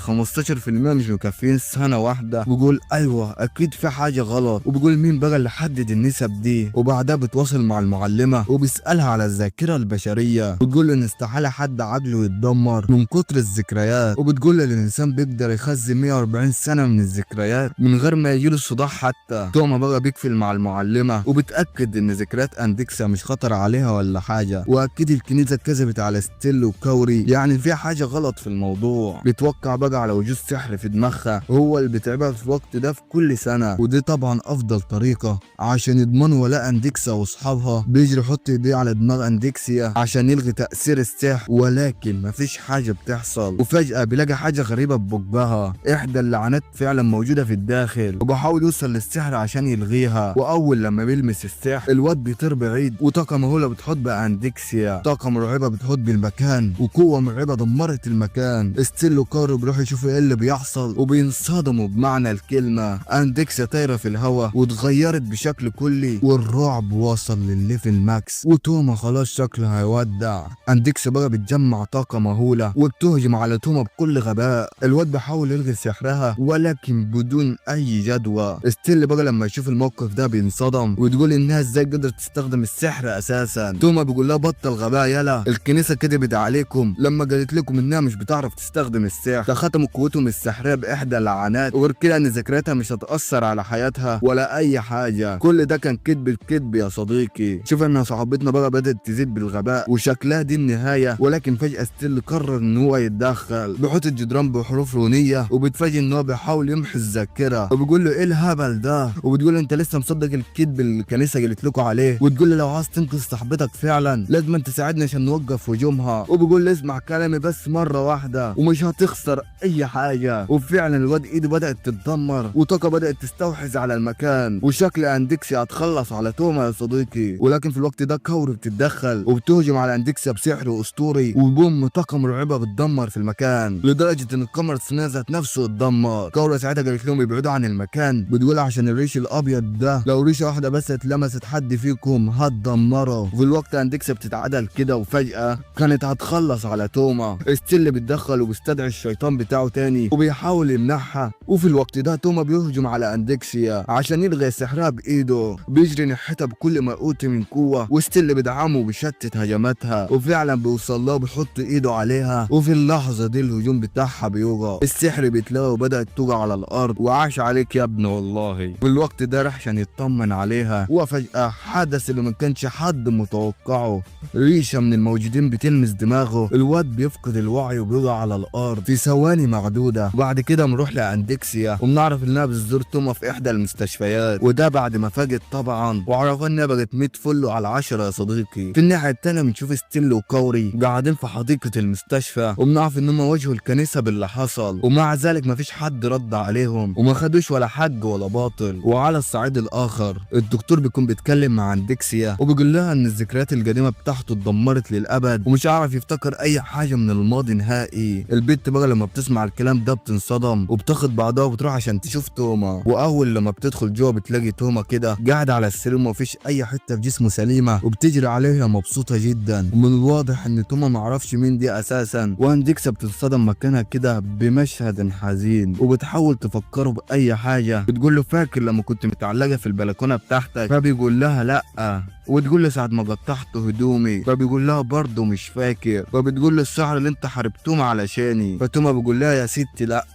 15% مش مكفيين سنة واحدة. بيقول ايوه اكيد في حاجة غلط، وبيقول مين بقى اللي حدد النسب دي. وبعدها بتواصل مع المعلمة وبيسألها على الذاكرة البشرية، بتقول ان استحالة حد عقله يتدمر من كتر الذكريات، وبتقول ان الانسان بيقدر يخزن 140 سنة من الذكريات من غير ما يجيله صداع حتى. توما بقى بيقفل مع المعلمة وبتأكد ان ذكريات اندكسيا مش خطر عليها ولا حاجة، واكيد الكنيسة كذبت على ستيل وكوري، يعني في حاجة غلط في الموضوع. بيتوقع بقى على وجود سحر في دماغها هو اللي بيتعبها في الوقت ده في كل سنة، ودي طبعا افضل طريقة عشان يضمنوا ولاء اندكسيا واصحابها. بيجري يحط ايديه على دماغ اندكسيا عشان يلغي تأثير السحر، ولكن ولكن مفيش حاجة بتحصل. وفجأة بيلاقي حاجة غريبة ببقها، إحدى اللعنات فعلا موجودة في الداخل، وبحاول يوصل للسحر عشان يلغيها. وأول لما بيلمس السحر الواد بيطير بعيد، وطاقة مهولة بتحط بأندكسيا، طاقة مرعبة بتحط بالمكان، وقوة مرعبة دمرت المكان. ستيل وكارو بيروحوا يشوفوا ايه اللي بيحصل، وبينصدموا بمعنى الكلمة. أندكسيا طايرة في الهواء واتغيرت بشكل كلي، والرعب وصل للليفل ماكس، وتوما خلاص شكله هيودع. أندكسيا بقى بتجمع طاقة مهولة وبتهجم على توما بكل غباء. الواد بيحاول يلغي سحرها ولكن بدون أي جدوى. ستيل بقى لما يشوف الموقف ده بينصدم، وتقول إنها ازاي قدرت تستخدم السحر أساسا. توما بيقول لها بطل غباء يلا، الكنيسة كدبت عليكم لما قالت لكم إنها مش بتعرف تستخدم السحر، ده ختموا قوتهم السحرية بإحدى اللعنات، وغير كده إن ذكرياتها مش هتأثر على حياتها ولا أي حاجة. كل ده كان كذب الكذب يا صديقي. شوف إن صاحبتنا بقى بدأت تزيد بالغباء وشكلها دي النهاية، ولكن فجأة ستيل قرر إن هو يتدخل، بيحط الجدران بحروف رونية، وبتفاجئ إن هو بيحاول يمحي الذاكرة، وبيقول له إيه الهبل ده، وبتقول له أنت لسه مصدق الكذب اللي الكنيسة قالت لكم عليه، وتقول له لو عايز تنقذ صاحبتك فعلا لازم تساعدنا عشان نوقف هجومها، وبيقول له اسمع كلامي بس مرة واحدة ومش هتخسر أي حاجة. وفعلا الواد إيده بدأت تتدمر، وطاقة بدأت تستوحز على المكان، وشكل أندكسيا هتخلص على توما يا صديقي. ولكن في الوقت ده كوري بتتدخل وبتهجم على أندكسيا بسحر أسطوري، وبوم طاقة مرعبة بتدمر في المكان لدرجة إن القمر الصينية ذات نفسه اتدمر. كوري ساعتها قالت لهم يبعدوا عن المكان، بتقول عشان الريش الأبيض ده لو ريشة واحدة بس اتلمست حد فيكم هتدمره. وفي الوقت أندكسيا بتتعدل كده، وفجأة كانت هتخلص على توما. ستيل بيتدخل وبيستدعي الشيطان بتاعه تاني وبيحاول يمنعها. وفي الوقت ده توما بيهجم على أندكسيا عشان يلغي سحرها بإيده، بيجري ناحيتها بكل ما أوتي من قوة، وستيل بيدعمه وبيشتت هجماتها، وفعلا بيوصل لها وبيحط إيده عليها. وفي اللحظة دي الهجوم بتاعها بيوقع، السحر بيتلغى وبدأت توقع على الأرض، وعاش عليك يا ابن والله. في الوقت ده راح عشان يطمن عليها، وفجأة حدث اللي ما كانش حد متوقعه، ريشة من الموجودين بتلمس دماغه، الواد بيفقد الوعي وبيقع على الأرض في ثواني معدودة. بعد كده بنروح لأندكسيا وبنعرف إنها بتزور توما في إحدى المستشفيات، وده بعد ما فاجت طبعا وعرفنا إنها بقت 100 فل على 10 يا صديقي. في الناحية التانية بنشوف ستيل وكوري قاعدين في حديقة المستشفى، وبنعرف إنهم واجهوا الكنيسة باللي حصل، ومع ذلك مفيش حد رد عليهم وما خدوش ولا حق ولا باطل. وعلى الصعيد الآخر الدكتور بيكون بيتكلم مع أندكسيا وبيقول لها إن الذكريات القديمة بتاعته اتدمرت للأبد ومش عارف يفتكر أي حاجة من الماضي نهائي. البنت بقى لما بتسمع الكلام ده بتنصدم وبتاخد بعضها وبتروح عشان تشوف توما، وأول لما بتدخل جوه بتلاقي توما كده قاعد على السرير ومفيش أي حتة في جسمه سليمة، وبتجري عليها مبسوطة جدا، ومن الواضح إن توما معرفش مين دي أساسا. وأندكسيا بتتصدم مكانها كده بمشهد حزين وبتحاول تفكره بأي حاجة، بتقول له فاكر لما كنت متعلقة في البلكونة بتاعتك؟ فبيقول لها لأ، وتقول له ساعة ما قطعت هدومي، فبيقول لها برضه مش فاكر، فبتقول له السحر اللي انت حاربتهم علشاني، فتوما بيقول لها يا ستي لا،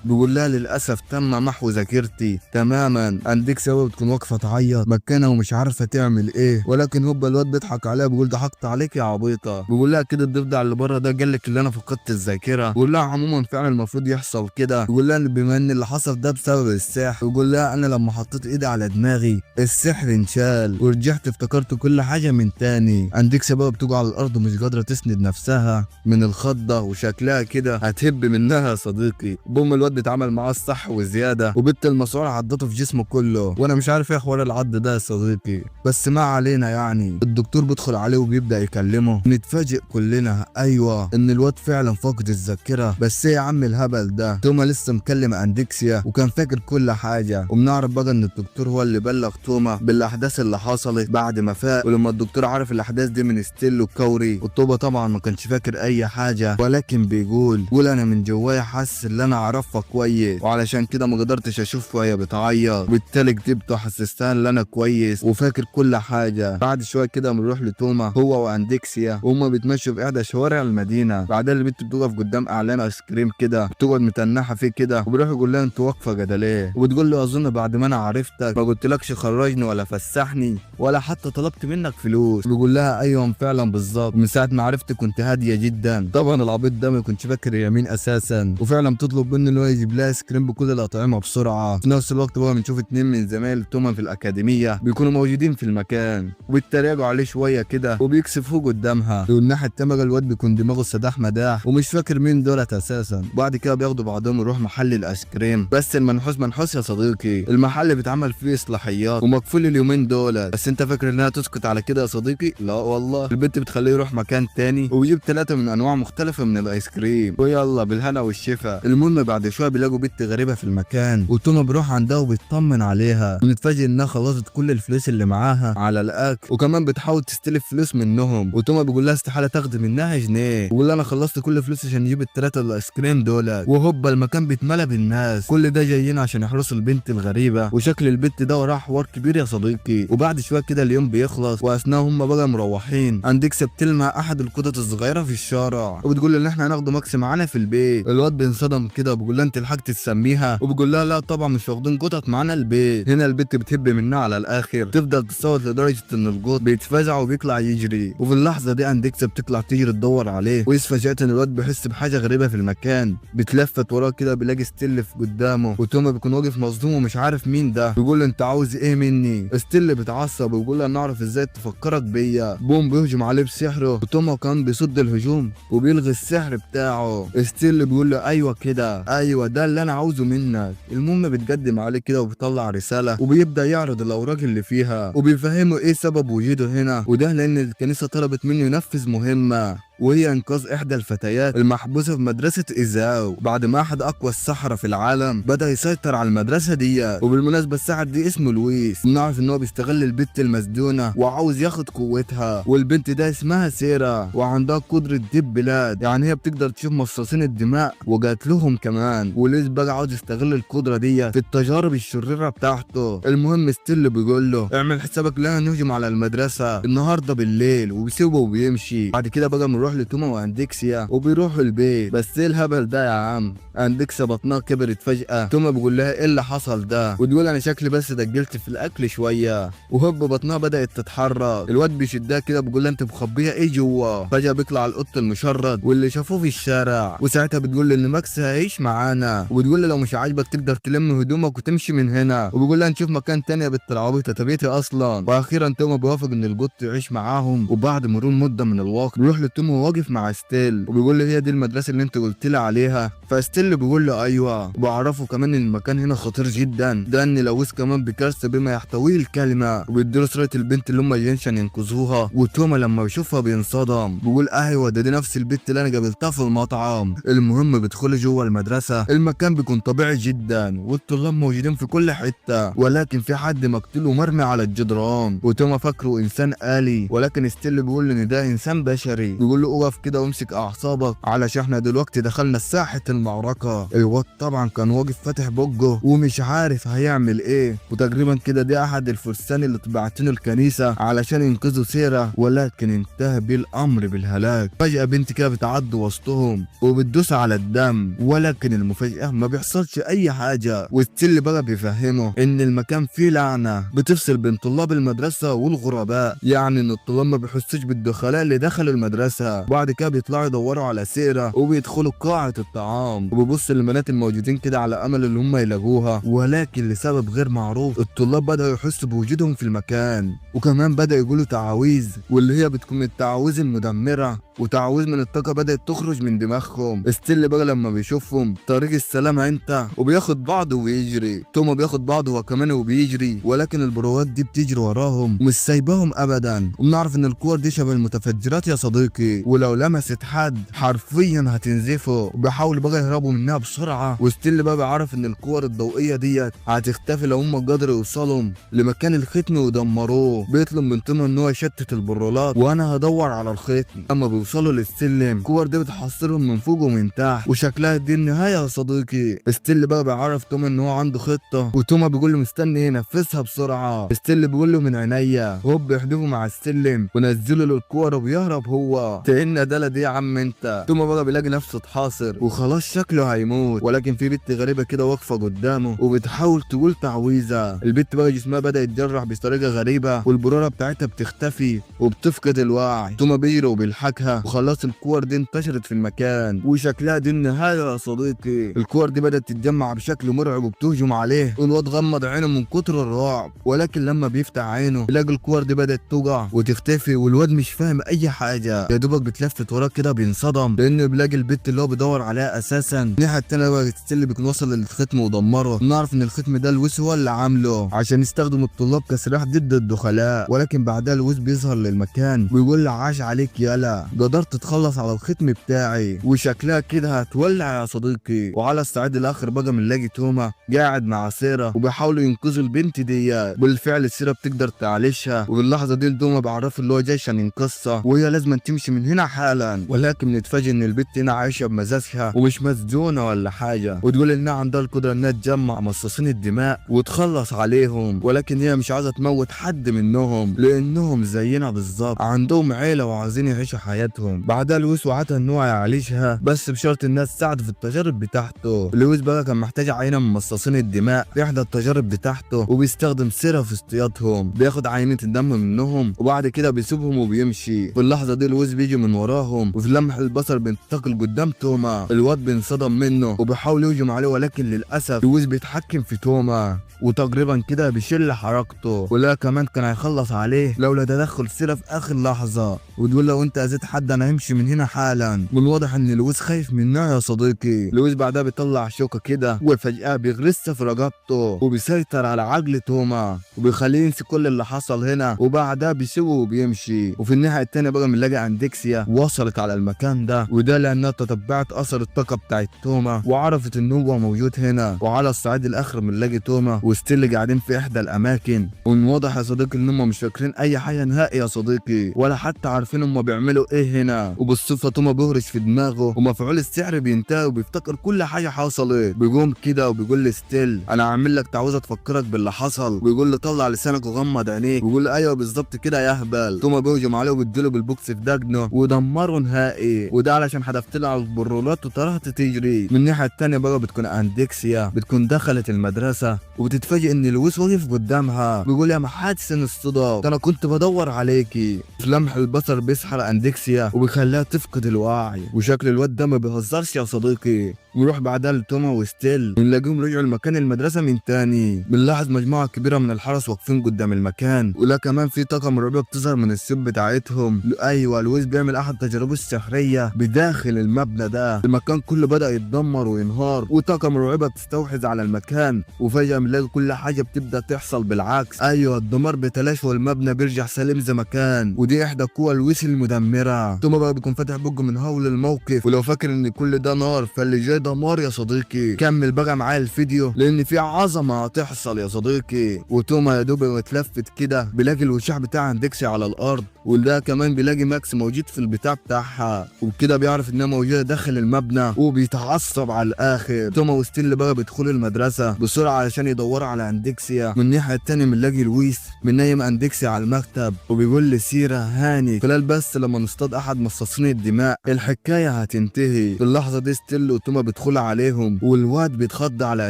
بيقول لها للاسف تم محو ذاكرتي تماما. أندكسيا بتكون واقفة تعيط مكانها ومش عارفة تعمل ايه، ولكن هوبا الواد بيضحك عليها بيقول ضحكت عليك يا عبيطة، بيقول لها كده الضفدع اللي بره ده قال لك اللي انا فقدت الذاكرة، بيقول لها عموما فعلا المفروض يحصل كده، بيقول لها بما ان اللي حصل ده بسبب السحر، بيقول لها انا لما حطيت ايدي على دماغي السحر انشال ورجعت افتكرت كل حاجة من تاني. أندكسيا بقى بتقع على الأرض ومش قادرة تسند نفسها من الخضة وشكلها كده هتهب منها يا صديقي. بوم الواد بيتعامل معاه الصح وزيادة، وبنت المسعور عضته في جسمه كله، وأنا مش عارف إيه حوار العض ده يا صديقي، بس ما علينا يعني. الدكتور بيدخل عليه وبيبدأ يكلمه، نتفاجئ كلنا أيوة إن الواد فعلا فاقد الذاكرة. بس إيه يا عم الهبل ده؟ توما لسه مكلم أندكسيا وكان فاكر كل حاجة، وبنعرف بقى إن الدكتور هو اللي بلغ توما بالأحداث اللي حصلت بعد ما فاق. ولما الدكتور عارف الاحداث دي من ستيل وكوري، وطوبة طبعا ما كانش فاكر اي حاجه، ولكن بيقول انا من جوايا حاسس ان انا اعرفها كويس، وعلشان كده ما قدرتش اشوفها وهي بتعيط، وبالتالي كتبته حسستها ان انا كويس وفاكر كل حاجه. بعد شويه كده بنروح لتوما هو واندكسيا وهما بيتمشوا في احدى شوارع المدينه، بعدها البنت بتقف قدام اعلان ايس كريم كده بتقعد متنحه فيه كده، وبيروح يقول لها انت واقفه كده ليه؟ وبتقول له اظن بعد ما انا عرفتك ما قلتلكش خرجني ولا فسحني ولا حتى طلبت منك فلوس. بيقول لها ايوه فعلا بالظبط، من ساعه ما عرفتك كنت هاديه جدا. طبعا العبيط ده ما كنتش فاكر يمين اساسا، وفعلا بتطلب منه ان هو يجيب لها ايس كريم بكل الاطعمه بسرعه. في نفس الوقت بقى بنشوف اتنين من زمايل توما في الاكاديميه بيكونوا موجودين في المكان وبيتريقوا عليه شويه كده وبيكسفوه قدامها. والناحيه التانيه الواد بيكون بيكون دماغه سداح مداح ومش فاكر مين دولت اساسا. بعد كده بياخدوا بعضهم يروح محل الايس كريم، بس المنحوس منحوس يا صديقي، المحل بيتعمل فيه اصلاحيات ومقفول اليومين دولت. بس انت فاكر انها تسكت على كده يا صديقي؟ لا والله، البنت بتخليه يروح مكان تاني ويجيب 3 من انواع مختلفه من الايس كريم، ويلا بالهنا والشفا. المهم بعد شويه بيلاقوا بنت غريبه في المكان، وتوما بيروح عندها وبيطمن عليها، ونتفاجئ انها خلصت كل الفلوس اللي معاها على الاكل، وكمان بتحاول تستلف فلوس منهم. وتوما بيقول لها استحاله تاخدي منها جنيه، بيقول لها انا خلصت كل فلوس عشان نجيب ال3 الايس كريم دولت. وهوبا المكان بيتملى بالناس، كل ده جايين عشان يحرسوا البنت الغريبه، وشكل البنت ده وراه حوار كبير يا صديقي. وبعد شويه كده اليوم بيخلص، واثناء هم بقى مروحين انديكسا بتلمع احد القطط الصغيره في الشارع، وبتقول له ان احنا هناخده ماكس معانا في البيت. الواد بينصدم كده وبيقول لها انت لحقت تسميها، وبيقول لها لا طبعا مش واخدين قطط معانا البيت. هنا البنت بتهب منها على الاخر، تفضل تصوت لدرجه ان القط بيتفزع وبيطلع يجري. وفي اللحظه دي انديكسا بتطلع تجري تدور عليه، وإذ فجاه الواد بيحس بحاجه غريبه في المكان، بتلفت وراه كده بيلاقي ستيل في قدامه، وتوما بيكون واقف مصدوم ومش عارف مين ده. بيقول له انت عاوز ايه مني؟ ستيل بتعصب وبيقول له نعرف ازاي تفكرك بيا. بوم بيهجم عليه بسحره، وتوما كان بيصد الهجوم وبيلغي السحر بتاعه. ستيل بيقول له ايوه كده، ايوه ده اللي انا عاوزه منك. المهم بتقدم عليه كده وبيطلع رساله، وبيبدا يعرض الاوراق اللي فيها، وبيفهمه ايه سبب وجوده هنا، وده لان الكنيسه طلبت منه ينفذ مهمه، وهي انقاذ احدى الفتيات المحبوسه في مدرسه ايزاو، بعد ما احد اقوى السحره في العالم بدا يسيطر على المدرسه دي. وبالمناسبه الساحر دي اسمه لويس، بنعرف ان هو بيستغل البنت المسجونه وعاوز ياخد قوتها. والبنت ده اسمها سيرا، وعندها قدره دب بلاد، يعني هي بتقدر تشوف مصاصين الدماء وقتلهم كمان. ولويس بقى عاوز يستغل القدره دي في التجارب الشريره بتاعته. المهم ستيل بيقول له اعمل حسابك لنا نهجم على المدرسه النهارده بالليل، وبيسيبه وبيمشي. بعد كده بقى بنروح لتوما وانديكسيا وبيروحوا البيت. بس ايه الهبل ده يا عم؟ انديكسيا بطنها كبرت فجأة، توما بيقول لها ايه اللي حصل ده؟ وتقول انا شكلي بس دجلت في الاكل شوية. وهوب بطنها بدأت تتحرك، الواد بيشدها كده بيقول لها انت مخبيها ايه جوا؟ فجأة بيطلع القط المشرد واللي شافوه في الشارع، وساعتها بتقول ان ماكس هيعيش معانا، وتقول له لو مش عاجبك تقدر تلم هدومك وتمشي من هنا. وبيقول لها نشوف مكان تاني يا بنت العبيطة، تبيتي اصلا. واخيرا توما بيوافق ان القط يعيش معاهم. وبعد مرور مدة من الوقت بيروح لتوما واقف مع ستيل، وبيقول له هي دي المدرسة اللي انت قلت لي عليها؟ فستيل بيقول له ايوه، وبعرفه كمان ان المكان هنا خطير جدا، ده ان لويس كمان بكارثة بما يحتويه الكلمة. وبيديله صورة البنت اللي هم جايين عشان ينقذوها، وتوما لما يشوفها بينصدم، بيقول ايوه دي نفس البنت اللي انا قابلتها في المطعم. المهم بيدخلوا جوه المدرسة، المكان بيكون طبيعي جدا والطلاب موجودين في كل حتة، ولكن في حد مقتول ومرمي على الجدران، وتوما فاكره انسان آلي، ولكن ستيل بيقول ان ده انسان بشري. بيقول له اقف كده وامسك اعصابك علشان احنا دلوقتي دخلنا ساحة المعركة. الواد طبعا كان واقف فاتح بقه ومش عارف هيعمل ايه، وتقريبا كده دي احد الفرسان اللي بعتينه الكنيسة علشان ينقذوا سيرة، ولكن انتهى بالامر بالهلاك. فجأة بنت كده بتعدي وسطهم وبتدوس على الدم، ولكن المفاجأة ما بيحصلش اي حاجة. والستيل بقى بيفهمه ان المكان فيه لعنة بتفصل بين طلاب المدرسة والغرباء، يعني ان الطلاب ما بيحسوش بالدخلاء اللي دخلوا المدرسة. بعد كده بيطلعوا يدوروا على سيرة وبيدخلوا قاعة الطعام، وبيبص للبنات الموجودين كده على امل ان هم يلاقوها، ولكن لسبب غير معروف الطلاب بدأوا يحسوا بوجودهم في المكان، وكمان بدأوا يقولوا تعاويذ، واللي هي بتكون التعاويذ المدمرة، وتعاويذ من الطاقة بدأت تخرج من دماغهم. ستيل بقى لما بيشوفهم طريق السلامة انت، وبياخد بعضه ويجري. توما بياخد بعضه هو كمان وبيجري، ولكن البروات دي بتجري وراهم ومش سايباهم ابدا. وبنعرف ان الكور دي شبه المتفجرات يا صديقي، ولو لمست حد حرفيا هتنزفه. وبيحاولوا بقى يهربوا منها بسرعة، وستيل بقى بيعرف ان الكور الضوئية ديت هتختفي لو هم قدروا يوصلوا لمكان الختم ويدمروه. بيطلب من توما ان هو يشتت البرولات وانا هدور على الختم. اما بيوصلوا للسلم الكور دي بتحصلهم من فوق ومن تحت، وشكلها دي النهاية يا صديقي. ستيل بقى بيعرف توما ان هو عنده خطة، وتوما بيقول له مستني ينفذها بسرعة. ستيل بيقول له من عينيا. هوب بيحدفوا مع السلم ونزلوا له الكور وبيهرب هو. تقلنا دلة دي يا عم انت. توما بقى بيلاقي نفسه اتحاصر وخلاص شكله هيموت، ولكن في بنت غريبة كده واقفة قدامه وبتحاول تقول تعويذة. البنت بقى جسمها بدأ يتجرح بطريقة غريبة، والبرورة بتاعتها بتختفي وبتفقد الوعي. توما بيجري وبيلحقها كده، وخلاص الكور دي انتشرت في المكان وشكلها دي النهايه يا صديقي. الكور دي بدات تتجمع بشكل مرعب وبتهجم عليه، والواد غمض عينه من كتر الرعب، ولكن لما بيفتح عينه يلاقي الكور دي بدات توقع وتختفي، والواد مش فاهم اي حاجه، يا دوبك بتلفت وراه كده بينصدم لانه بيلاقي البت اللي هو بيدور عليها اساسا. الناحيه التانيه بقى ستيل بيكون وصل للختم ودمره. نعرف ان الختم ده لويس هو اللي عامله عشان يستخدم الطلاب كسلاح ضد الدخلاء، ولكن بعدها لويس بيظهر للمكان ويقول له عاش عليك يالا، قدرت تتخلص على الختم بتاعي وشكلها كده هتولع يا صديقي. وعلى الصعيد الاخر بقى بنلاقي توما قاعد مع سيرا وبيحاولوا ينقذوا البنت دي. بالفعل سيرا بتقدر تعالجها، وباللحظه دي توما بيعرف اللي هو جاي عشان ينقذها وهي لازم تمشي من هنا حالا، ولكن نتفاجئ ان البنت هنا عايشه بمزاجها ومش مسجونه ولا حاجه، وتقول انها عندها القدره انها تجمع مصاصين الدماء وتخلص عليهم، ولكن هي مش عايزه تموت حد منهم لانهم زينا بالظبط، عندهم عيله وعايزين يعيشوا حياتهم. بعدها لويس وعدها ان هو يعالجها بس بشرط انها تساعده في التجارب بتاعته. لويس بقى كان محتاج عينه من مصاصين الدماء في احدى التجارب بتاعته، وبيستخدم سيرة في اصطيادهم، بياخد عينه الدم منهم وبعد كده بيسيبهم وبيمشي. في اللحظه دي لويس بيجي من وراهم وفي لمح البصر بينتقل قدام توما، الواد بينصدم منه وبيحاول يهجم عليه، ولكن للاسف لويس بيتحكم في توما وتقريبا كده بيشل حركته، ولا كمان كان هيخلص عليه لولا تدخل سيرة في اخر لحظه، وتقول لو انت اذيت حد انا همشي من هنا حالا. من واضح ان لويس خايف منها يا صديقي. لويس بعدها بيطلع شوكه كده وفجاه بيغرسها في رقبته وبيسيطر على عقل توما وبيخليه ينسي كل اللي حصل هنا، وبعدها بيسيبه وبيمشي. وفي الناحيه التانيه بقى بنلاقي اندكسيا وصلت على المكان ده، وده لانها تتبعت اثر الطاقه بتاعت توما وعرفت ان هو موجود هنا. وعلى الصعيد الاخر بنلاقي توما وستيل قاعدين في احدى الاماكن، ومن واضح يا صديقي ان هم مش فاكرين اي حاجه نهائي يا صديقي، ولا حتى عارفين هم بيعملوا ايه هنا. وبالصدفه توما بيهرش في دماغه ومفعول السحر بينتهي وبيفتكر كل حاجه حصلت، بيقوم كده وبيقول لي ستيل انا عامل لك تعويذه تفكرك باللي حصل، ويقول له طلع لسانك وغمض عينيك، ويقول له ايوه بالظبط كده يا اهبل. توما بيهجم عليه وبيديله بالبوكس في دقنه ودمره نهائي، وده علشان حدفت له على البرولات وطلعت تجري. من الناحيه الثانيه بقى بتكون اندكسيا بتكون دخلت المدرسه وبتتفاجئ ان لويس واقف قدامها بيقول يا محادثن الصدف ده انا كنت بدور عليكي. في لمح البصر بيسحر اندكسيا وبيخليها تفقد الوعي، وشكل الواد ده ما بيهزرش يا صديقي. نروح بعدها لتوما وستيل بنلاقيهم رجعوا لمكان المدرسه من تاني. بنلاحظ مجموعه كبيره من الحرس واقفين قدام المكان، ولا كمان في طاقه مرعبه بتظهر من السيف بتاعتهم. ايوه لويس بيعمل احد تجاربه السحريه بداخل المبنى ده، المكان كله بدا يتدمر وينهار وطاقه مرعبه بتستوحز على المكان، وفجاه بنلاقي كل حاجه بتبدا تحصل بالعكس. ايوه الدمار بتلاشى والمبنى بيرجع سليم زي ما كان، ودي احدى قوى لويس المدمره. توما بقى بيكون فاتح بقه من هول الموقف، ولو فاكر ان كل ده نار فاللي جاي دمار يا صديقي. كمل بقى معايا الفيديو لان في عظمه هتحصل يا صديقي. وتوما يا دوب اتلفت كده بيلاقي الوشاح بتاع اندكسي على الارض، وده كمان بيلاقي ماكس موجود في البتاع بتاعها، وبكده بيعرف انها موجوده داخل المبنى وبيتعصب على الاخر. توما وستيل بقى بيدخلوا المدرسه بسرعه علشان يدوروا على اندكسيا. من الناحيه التانيه بنلاقي لويس منيم اندكسيا على المكتب وبيقول لسيرا هاني خلال بس لما نصطاد احد مصاصين الدماء الحكايه هتنتهي. في اللحظه دي ستيل وتوما بيدخلوا عليهم والواد بيتخض على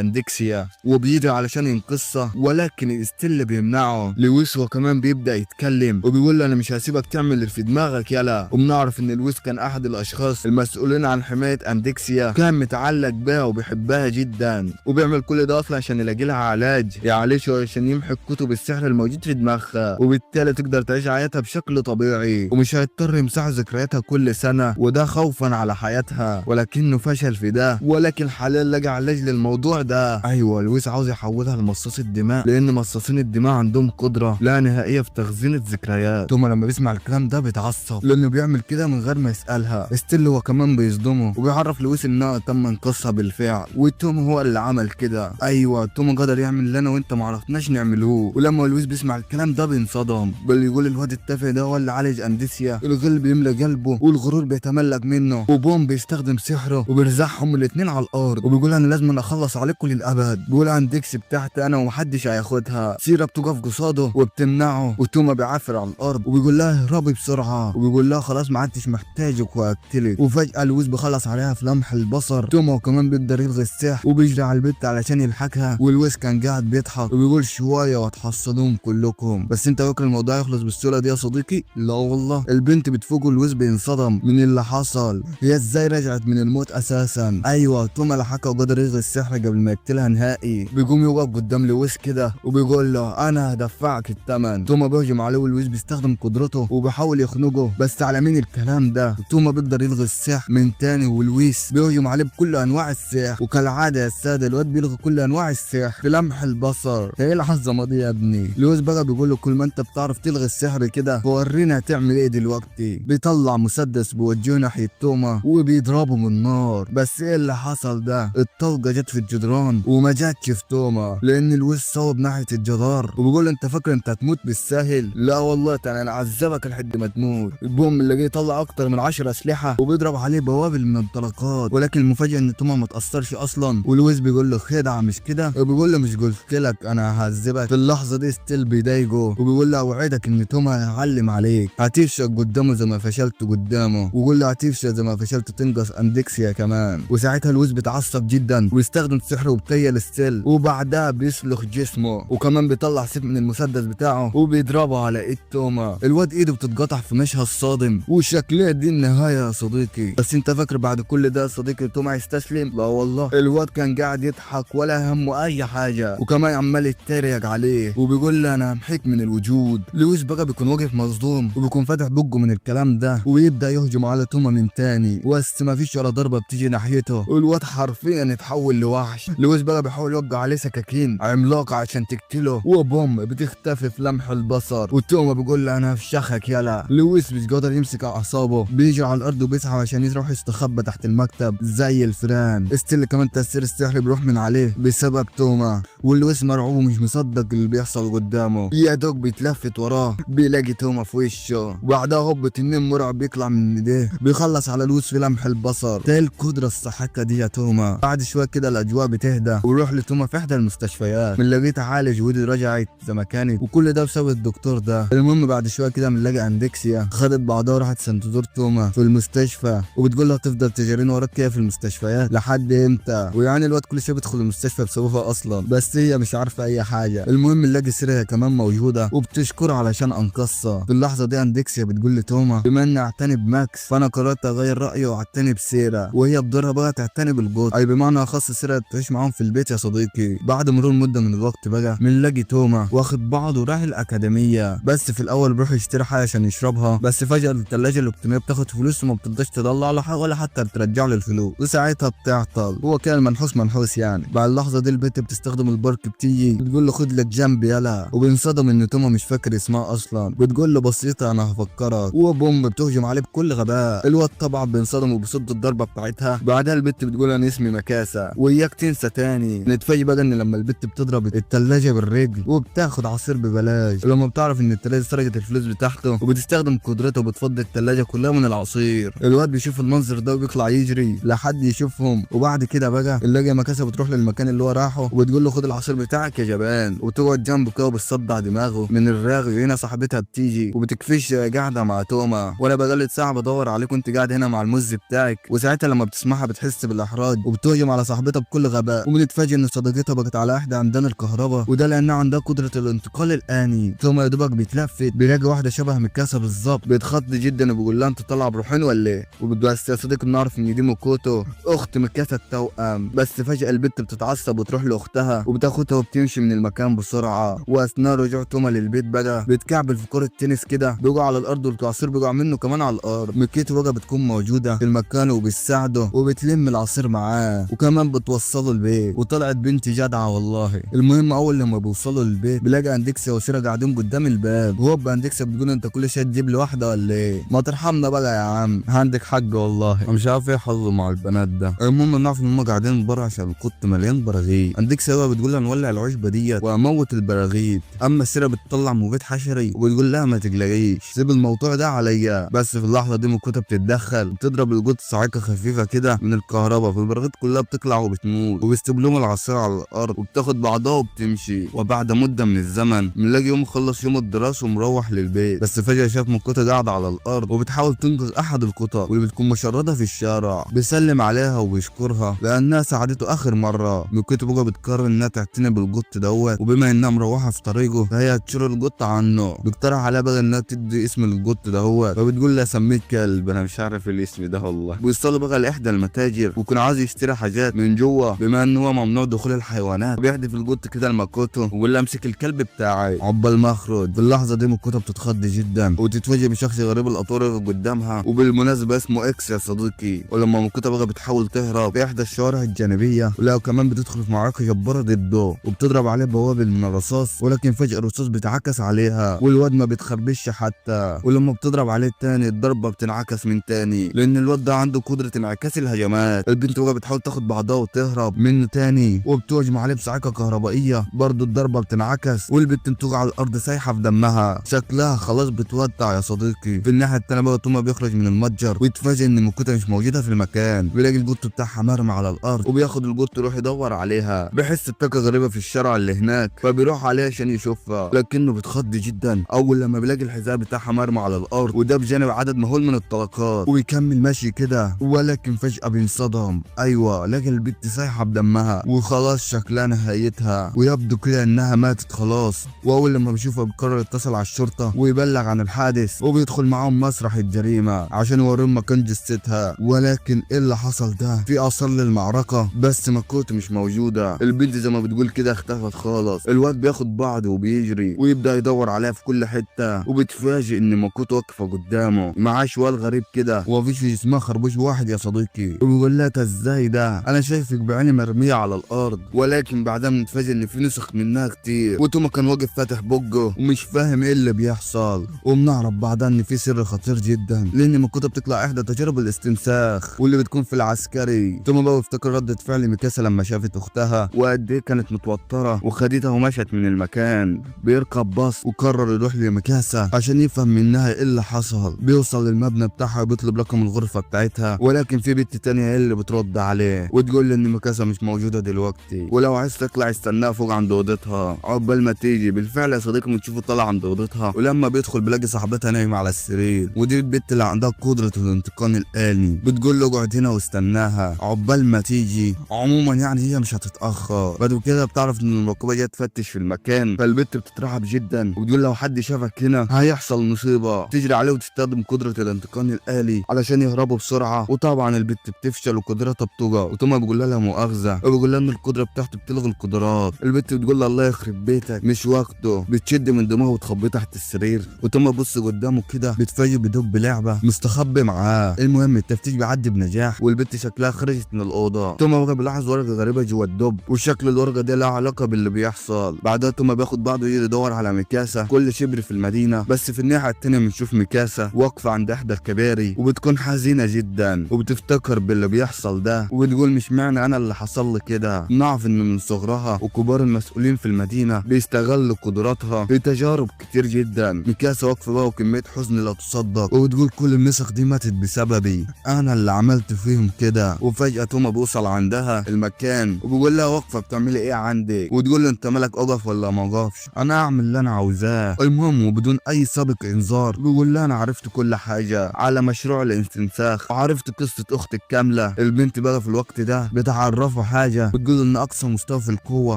اندكسيا وبيجري علشان ينقذها، ولكن ستيل بيمنعه. لويس هو كمان بيبدا يتكلم وبيقول له انا مش هسيبك تعمل اللي في دماغك يلا. وبنعرف ان لويس كان احد الاشخاص المسؤولين عن حمايه اندكسيا، كان متعلق بها وبيحبها جدا، وبيعمل كل ده اصلا عشان يلاقي لها علاج يعالجها عشان يمحي كتب السحر الموجود في دماغها، وبالتالي تقدر تعيش حياتها بشكل طبيعي ومش هيضطر يمسح ذكرياتها كل سنه، وده خوفا على حياتها. ولكنه فشل في ده، ولكن حاليا لقى علاج للموضوع ده. ايوه لويس عاوز يحولها لمصاص الدماء لان مصاصين الدماء عندهم قدره لا نهائيه في تخزين الذكريات. توما لما بيسمع الكلام ده بيتعصب لانه بيعمل كده من غير ما يسالها. ستيل هو كمان بيصدمه وبيعرف لويس انها تم انقاذها بالفعل، وتوما هو اللي عمل كده. ايوه توما قدر يعمل اللي انا وانت ما عرفناش نعملوه. ولما لويس بيسمع الكلام ده بينصدم، بل يقول الواد التافه ده هو اللي عالج انديسيا. الغل بيملى قلبه والغرور بيتملك منه، وبوم بيستخدم سحره وبيرزعهم الاثنين على الارض وبيقول انا لازم اخلص عليكم للابد. بيقول اندكسي بتاعتي انا ومحدش هياخدها. سيرا بتقف قصاده وبتمنعه، وتوما بيعافر على الارض وبيقول لها اهربي بسرعه، وبيقول لها خلاص ما عدتش محتاجك وهقتلك. وفجاه لويس بيخلص عليها في لمح البصر. توما وكمان بيقدر يلغي السحر وبيجري على البيت علشان يلحقها، ولويس كان قاعد بيضحك وبيقول شويه وهتحصلوهم كلهم. كلكم. بس انت فاكر الموضوع يخلص بالسهوله دي يا صديقي؟ لا والله، البنت بتفوق والويس بينصدم من اللي حصل. هي ازاي رجعت من الموت اساسا؟ ايوه، توما لحقها وقدر يلغي السحر قبل ما يقتلها نهائي. بيقوم يوقف قدام لويس كده وبيقول له انا هدفعك الثمن. توما بيهجم عليه والويس بيستخدم قدرته وبيحاول يخنقه، بس على مين الكلام ده؟ توما بيقدر يلغي السحر من تاني والويس بيهجم عليه بكل انواع السحر، وكالعاده يا الساده الواد بيلغي كل انواع السحر في لمح البصر. ايه العظمه دي يا ابني؟ لويس بقى بيقول له كل ما انت بتعرف تلغي السحر كده فورينا هتعمل ايه دلوقتي. بيطلع مسدس بيوجهه ناحيه توما وبيضربه من النار. بس ايه اللي حصل ده؟ الطلقه جت في الجدران وما جاتش في توما، لان لويس صوب ناحيه الجدار وبيقول انت فاكر انت هتموت بالسهل؟ لا والله انا اعذبك لحد ما تموت. البوم اللي جه يطلع اكتر من 10 اسلحه وبيضرب عليه بوابل من الطلقات، ولكن المفاجاه ان توما ما تاثرش اصلا. ولويس بيقول له خدعه مش كده؟ وبيقول له مش قلت لك انا هعذبك؟ في اللحظه دي ستيل بيضايقه وبيقول له اوعدك ان توما هيعلم عليك، هتفشل قدامه زي ما فشلت قدامه، ويقول له هتفشل زي ما فشلت تنقص اندكسيا كمان. وساعتها لويس بيتعصب جدا ويستخدم سحره وبكيل السيل، وبعدها بيسلخ جسمه وكمان بيطلع سيف من المسدس بتاعه وبيضربه على ايد توما. الواد ايده بتتقطع في مشهد صادم، وشكلها دي النهايه يا صديقي. بس انت فاكر بعد كل ده يا صديقي توما يستسلم؟ لا والله، الواد كان قاعد يضحك ولا همه اي حاجه، وكمان عمال يتريق عليه وبيقول له انا همحيك من الوجود. لويس بقى بيكون واقف مصدوم وبيكون فاتح بقه من الكلام ده، ويبدا يهجم على توما من تاني، بس ما فيش ولا ضربه بتيجي ناحيته، والواد حرفيا اتحول لوحش. لويس بقى بيحاول يوقع عليه سكاكين عملاقه عشان تقتله، وبوم بتختفي في لمح البصر. وتوما بيقول له انا هفشخك يلا. لويس مش قادر يمسك اعصابه، بيجي على الارض وبيسعى عشان يروح يستخبى تحت المكتب زي الفيران. ستيل كمان تاثير السحر بيروح من عليه بسبب توما، ولويس مرعوب ومش مصدق اللي بيحصل قدامه. يا دوب بيتلفت وراه بيلاقي توما في وشه، وبعدها هوب تنين مرعب بيطلع من ايديه بيخلص على لويس في لمح البصر. ده القدره الساحقه دي يا توما. بعد شويه كده الاجواء بتهدى ويروح لتوما في احدى المستشفيات، بنلاقيه تعالج ودي رجعت زي ما كانت، وكل ده بسبب الدكتور ده. المهم بعد شويه كده بنلاقي اندكسيا خدت بعضها وراحت عشان تزور توما في المستشفى، وبتقول له تفضل تجارين وراك كده في المستشفيات لحد امتى؟ ويعني الواد كل شويه بيدخل المستشفى بسببها اصلا، بس هي مش عارفه اي حاجه. المهم نلاقي سيريا كمان موجوده وبتشكره علشان انقذها. في اللحظه دي اندكسيا بتقول لتوما بما اني اعتني بماكس فانا قررت اغير رايي واعتني بسيرا، وهي بدورها بقى تعتني بالجوت، اي بمعنى اخص سيرا تعيش معاهم في البيت يا صديقي. بعد مرور مده من الوقت بقى بنلاقي توما واخد بعضه وراح الاكاديميه، بس في الاول بيروح يشتري حاجه عشان يشربها، بس فجاه الثلاجه الالكترونيه بتاخد فلوس وما بترضاش تطلع له حاجه ولا حتى ترجع له الفلوس، وساعتها بتعطل. هو كان منحوس يعني. بعد اللحظه دي البنت بتستخدم البارك بتيجي بتقول له خد لك جنب يلا، وبينصدم ان توما مش فاكر اسمها اصلا. بتقول له بسيطه انا هفكرك، وبوم بتهجم عليه بكل غباء. الواد طبعا بينصدم وبيصد الضربه بتاعتها. بعدها البنت بتقول انا اسمي مكاسه وياك تنسى تاني. نتفاجئ بقى ان لما البنت بتضرب الثلاجه بالرجل وبتاخد عصير ببلاش، لما بتعرف ان الثلاجه سرقت الفلوس بتاعته وبتستخدم قدرته وبتفضي الثلاجه كلها من العصير. الواد بيشوف المنظر ده وبيطلع يجري لحد يشوفهم، وبعد كده بقى نلاقي مكاسه بتروح للمكان اللي هو راحه وبتقول له خد العصير بتاعك يا جبان، وتقعد جنبه كده وبتصدع دماغه من الرغي. هنا صاحبتها بتيجي وبتكفيش قاعده مع توما، وانا بقلد ساعه بدور عليك وانت قاعد هنا مع المز بتاعك. وساعتها لما بتسمعها بتحس بالاحراج وبتهجم على صاحبتها بكل غباء، وبنتفاجئ ان صديقتها بقت على احدى عمدان الكهرباء، وده لانها عندها قدره الانتقال الاني. توما يا دوبك بيتلفت بيلاقي واحده شبه مكاسه بالظبط، بيتخض جدا وبيقول لها انت طالعه بروحين ولا ايه؟ وبتبقى يا صديقي نعرف ان دي موكوتو اخت مكاسه التوأم. بس فجاه البنت بتتعصب وتروح لاختها وبتاخدها وبتمشي من المكان بسرعه. واثناء رجوع توما للبيت بقى بيتكعبل في كره تنس كده بيقع على الارض، والعصير بيقع منه كمان على الارض. ميكيتو بقى بتكون موجوده في المكان وبتساعده وبتلم العصير معاه وكمان بتوصله البيت، وطلعت بنت جدعه والله. المهم اول لما بيوصلوا للبيت بيلاقي اندكسيا وسيرا قاعدين قدام الباب، وهوب اندكسيا بتقول انت كل شويه تجيب لي واحده ولا ايه؟ ما ترحمنا بقى يا عم. عندك حق والله، انا مش عارف ايه حظه مع البنات ده. المهم نعرف ان هم قاعدين بره عشان القط مليان براغيث. اندكسيا بقى بتقول لها نولع العشبه ديت واموت البراغيث، اما سيرا بتطلع مبيد حشري وبتقول لها ما تقلقيش سيب الموضوع ده عليا. بس في اللحظه دي مكوتا بتتدخل وبتضرب القط صاعقه خفيفه كده من الكهرباء، فالبراغيث كلها بتقلع وبتموت، وبيستب لهم العصير على الارض وبتاخد بعضها وبتمشي. وبعد مده من الزمن بنلاقي يوم خلص يوم الدراسه ومروح للبيت، بس فجاه شاف مكوتا قاعده على الارض وبتحاول تنقذ احد القطط واللي بتكون مشرده في الشارع. بيسلم عليها وبيشكرها لانها ساعدته اخر مره. مكوتا بقى بتقرر انها تعتني بالقط دوت، وبما انها مروحه في طريق طريقه فهي هتشيل القط عنه. بيقترح عليها بقى انها تدي اسم للقط ده هو، فبتقول لها سميت كلب، انا مش عارف الاسم ده والله. بيوصلوا بقى لاحدى المتاجر ويكون عايز يشتري حاجات من جوه بما ان هو ممنوع دخول الحيوانات. بيحدف القط كده لماكوتو ويقول لها امسك الكلب بتاعي. عقبال ما اخرج في اللحظه دي ماكوتو بتتخض جدا وتتفاجئ بشخص غريب الاطوار قدامها، وبالمناسبه اسمه اكس يا صديقي. ولما ماكوتو بقى بتحاول تهرب في احدى الشوارع الجانبيه، ولو كمان بتدخل في معركه جباره ضده وبتضرب عليه بوابل من الرصاص، ولكن فجاه الرصاص بيتعكس عليها والواد ما بيتخربش حتى. ولما بتضرب عليه تاني الضربه بتنعكس من تاني لان الواد ده عنده قدره انعكاس الهجمات. البنت بقى بتحاول تاخد بعضها وتهرب منه تاني وبتهجم عليه بصاعقه كهربائيه، برضه الضربه بتنعكس والبنت بتوقع على الارض سايحه في دمها، شكلها خلاص بتودع يا صديقي. في الناحيه التانيه بقى توما بيخرج من المتجر ويتفاجئ ان ماكوتو مش موجوده في المكان. بيلاقي القط بتاعها مرمي على الارض وبياخد القط يروح يدور عليها. بيحس بطاقه غريبه في الشارع اللي هناك فبيروح عليها عشان يشوفها، لكنه بيتخض جدا اول لما بيلاقي الحذاء بتاعها مرمي على الارض وده بجانب عدد مهول من الطلقات. ويكمل ماشي كده ولكن فجاه بينصدم، ايوه لقى البنت سايحه بدمها وخلاص شكلها نهايتها ويبدو كده انها ماتت خلاص. واول لما بيشوفها بيقرر يتصل على الشرطه ويبلغ عن الحادث وبيدخل معاهم مسرح الجريمه عشان يوريهم مكان جثتها. ولكن ايه اللي حصل ده؟ في اثار للمعركه بس ماكوتو مش موجوده. البنت زي ما بتقول كده اختفت خالص. الواد بياخد بعضه وبيجري ويبدا يدور عليها في كل حته وبتفاجئ ان ماكوتو واقفه قدامه معاه شوال غريب كده ومفيش في جسمها خربوش واحد يا صديقي. وبيقول لها ازاي ده؟ انا شايفك بعيني مرميه على الارض. ولكن بعدها بنتفاجئ ان في نسخ منها كتير وتوما كان واقف فاتح بقه ومش فاهم ايه اللي بيحصل. وبنعرف بعدها ان في سر خطير جدا لان ماكوتو بتطلع احدى تجارب الاستنساخ واللي بتكون في العسكري. توما بقى افتكر ردة فعل ميكاسا لما شافت اختها وقد ايه كانت متوتره وخدتها ومشت من المكان. بيركب باص وقرر يروح لميكاسا عشان يفهم منها ايه اللي حصل. بيوصل للمبنى بتاعها وبيطلب رقم الغرفه بتاعتها، ولكن في بنت تانية هي اللي بترد عليه وتقول ان ميكاسا مش موجوده دلوقتي ولو عايز تطلع استناها فوق عند اوضتها عقبال ما تيجي. بالفعل يا صديقي بنشوفه طالع عند اوضتها ولما بيدخل بيلاقي صاحبتها نايمه على السرير ودي البنت اللي عندها قدره الانتقال الآلي. بتقول له اقعد هنا واستناها عقبال ما تيجي. عموما يعني هي مش هتتاخر. بعد كده بتعرف ان المراقبه جايه تفتش في المكان فالبنت بتترعب جدا وبتقول لو حد شافك هنا هيحصل مصيبه. تجري عليه وتستخدم قدره الانتقال الآلي علشان يهربوا بسرعه وطبعا البنت بتفشل وقدرتها بتقع. وتوما بيقول لها مؤاخذه وبيقول لها ان القدره بتاعته بتلغي القدرات. البنت بتقول لها الله يخرب بيتك مش وقته. بتشد من دماغه وتخبيه تحت السرير وتوما بص قدامه كده بتفاجئ بدب لعبه مستخبي معاه. المهم التفتيش بيعدي بنجاح والبنت شكلها خرجت من الاوضه. توما بقى بيلاحظ ورقه غريبه جوه الدب وشكل الورقه دي لها علاقه باللي بيحصل. بعدها توما بياخد بعضه يدور على ميكاسا كل شبر في المدينه. بس في الناحيه التانيه بنشوف ميكاسا واقفه عند احدى الكباري وبتكون حزينه جدا وبتفتكر باللي بيحصل ده وبتقول مش معنى انا اللي حصل لي كده. نعرف ان من صغرها وكبار المسؤولين في المدينه بيستغلوا قدراتها في تجارب كتير جدا. ميكاسا واقفه بقى وكميه حزن لا تصدق وبتقول كل النسخ دي ماتت بسببي، انا اللي عملت فيهم كده. وفجاه توما بيوصل عندها المكان وبيقول لها واقفه بتعملي ايه عندك؟ وتقول له انت مالك اقف ولا ما اقفش؟ انا اعمل اللي انا عاوزاه. المهم وبدون اي سابق انذار بيقول لها انا عرفت كل حاجه على مشروع الاستنساخ وعرفت قصه اختك كامله. البنت بقى في الوقت ده بتعرفه حاجه بتقول ان اقصى مستوى في القوه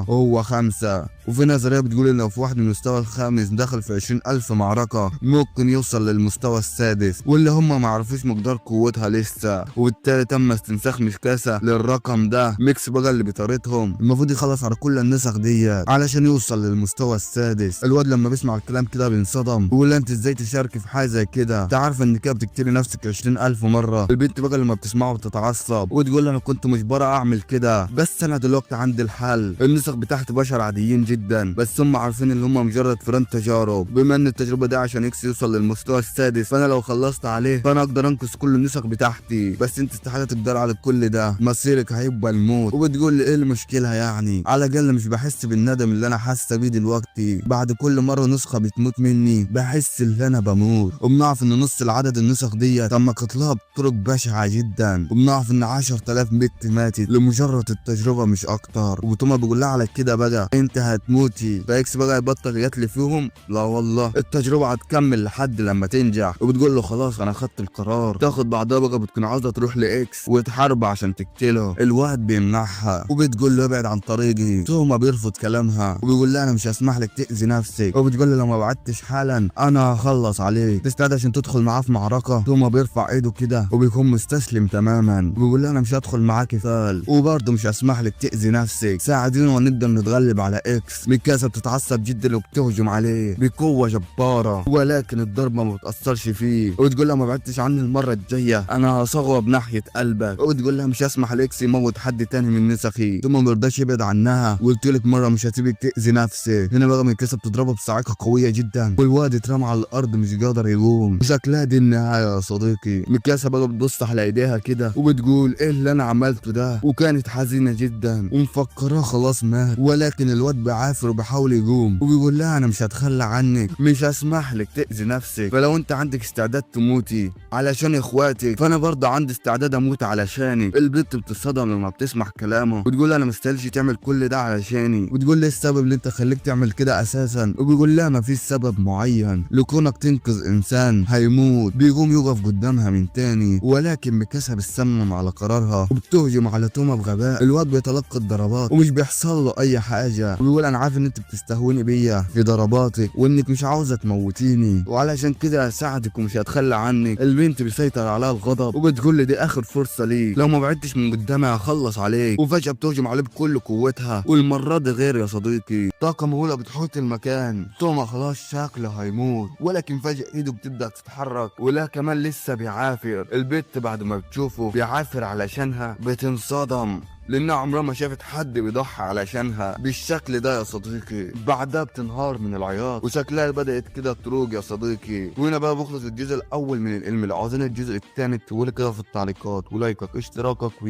هو 5 وفي نظريه بتقول ان لو في واحد من المستوى الخامس دخل في 20,000 معركه ممكن يوصل للمستوى السادس واللي هم ما عرفوش مقدار قوتها لسه. وبالتالي تم استنساخ ميكاسا للرقم ده. ميكس بقى اللي بطريقتهم المفروض يخلص على كل النسخ ديت علشان يوصل للمستوى السادس. الواد لما بيسمع الكلام كده بينصدم ويقول انت ازاي تشاركي في حاجه زي كده؟ انت عارفه ان كده بتقتلي نفسك 20,000 مره. البنت بقى لما بتسمعه بتتعصب وتقول انا كنت مجبره اعمل كده بس انا دلوقتي عندي الحل. النسخ بتاعت بشر عاديين جدا بس هم عارفين ان هم مجرد فران تجارب. بما ان التجربه دي عشان اكس يوصل للمستوى السادس فانا لو خلصت عليه فانا اقدر انقذ كل النسخ بتاعتي بس انت استحاله تقدر على كل ده، مصيرك هيبقى الموت. وبتقول لي ايه المشكله يعني؟ على الاقل مش بحس بالندم اللي انا حاسه بيه دلوقتي. بعد كل مره نسخه بتموت مني بحس ان انا بموت. وبنعرف ان نص العدد النسخ دي تم قتلها بطرق بشعه جدا. وبنعرف ان 10,000 بنت ماتت لمجرد التجربه مش اكتر. وتوما بيقول لها على كده بقى انت هتموتي. فاكس بقى يبطل يتلي فيهم، لا والله التجربة هتكمل لحد لما تنجح. وبتقول له خلاص انا خدت القرار. تاخد بعدها بقى بتكون عاوزة تروح لاكس وتحارب عشان تقتله. الواد بيمنعها وبتقول له ابعد عن طريقي. توما بيرفض كلامها وبيقول لها انا مش هسمح لك تأذي نفسك. وبتقول له لو ما بعدتش حالا انا هخلص عليك. تستعد عشان تدخل معاه في معركة. توما بيرفع ايده كده وبيكون مستسلم تماما وبيقول لها انا مش هدخل معاكي فال، وبرضه مش هسمح لك تأذي نفسك. ساعدينا ونقدر نتغلب على اكس. ميكاسا بتتعصب جدا وبتهجم عليه بقوة جبارة، ولكن الضربة ما بتأثرش فيه. وتقول لها ما بعدتش عني المرة الجاية انا هصغب ناحية قلبك. وتقول لها مش هسمح لاكس يموت حد تاني من نسخي. ثم ما رضاش يبعد عنها. وقلت لك مرة مش هسيبك تأذي نفسك. هنا بقى ميكاسا بتضربه بصاعقة قوية جدا والواد اترمى على الارض مش قادر يقوم. وشكلها دي النهاية يا صديقي. ميكاسا بقى بتبص على ايديها كده وبتقول ايه اللي انا عملته ده، وكانت حزينة جدا ومفكراه خلاص مات. ولكن الواد بيعافر وبيحاول يقوم وبيقول لها انا مش هتخلى عنك، مش هسمح لك تأذي نفسك. فلو انت عندك استعداد تموتي علشان اخواتك فانا برضه عندي استعداد اموت علشانك. البنت بتصدم لما بتسمع كلامه وتقول انا مستاهلش تعمل كل ده علشاني. وتقول لي السبب اللي انت خليك تعمل كده اساسا. وبيقول لها ما فيش سبب معين لكونك تنقذ انسان هيموت. بيقوم يقف قدامها من تاني ولكن ميكاسا بتصمم على قرارها وبتهجم على توما بغباء. الواد بيتلقى الضربات ومش بيحصل له اي حاجه وبيقول انا عارف ان انت بتستهوني بيا في ضرباتك وانك مش عاوزه تموتيني وعلشان كده هساعدك ومش هتخلى عنك. البنت بيسيطر عليها الغضب وبتقول لي دي اخر فرصه ليك، لو ما بعدتش من قدامي هخلص عليك. وفجاه بتهجم عليه بكل قوتها والمره دي غير يا صديقي. طاقه مهوله بتحوط المكان. توما خلاص شكله هيموت ولكن فجاه ايده بتبدا تتحرك ولا كمان لسه بيعافر. البت بعد ما بتشوفه بيعافر علشانها بتنصدم لانها عمرها ما شافت حد بيضحي علشانها بالشكل ده يا صديقي. بعدها بتنهار من العياط وشكلها بدأت كده تروج يا صديقي. وهنا بقى بخلص الجزء الاول من الانمي. لو عاوزين الجزء الثاني تقولي كده في التعليقات ولايكك اشتراكك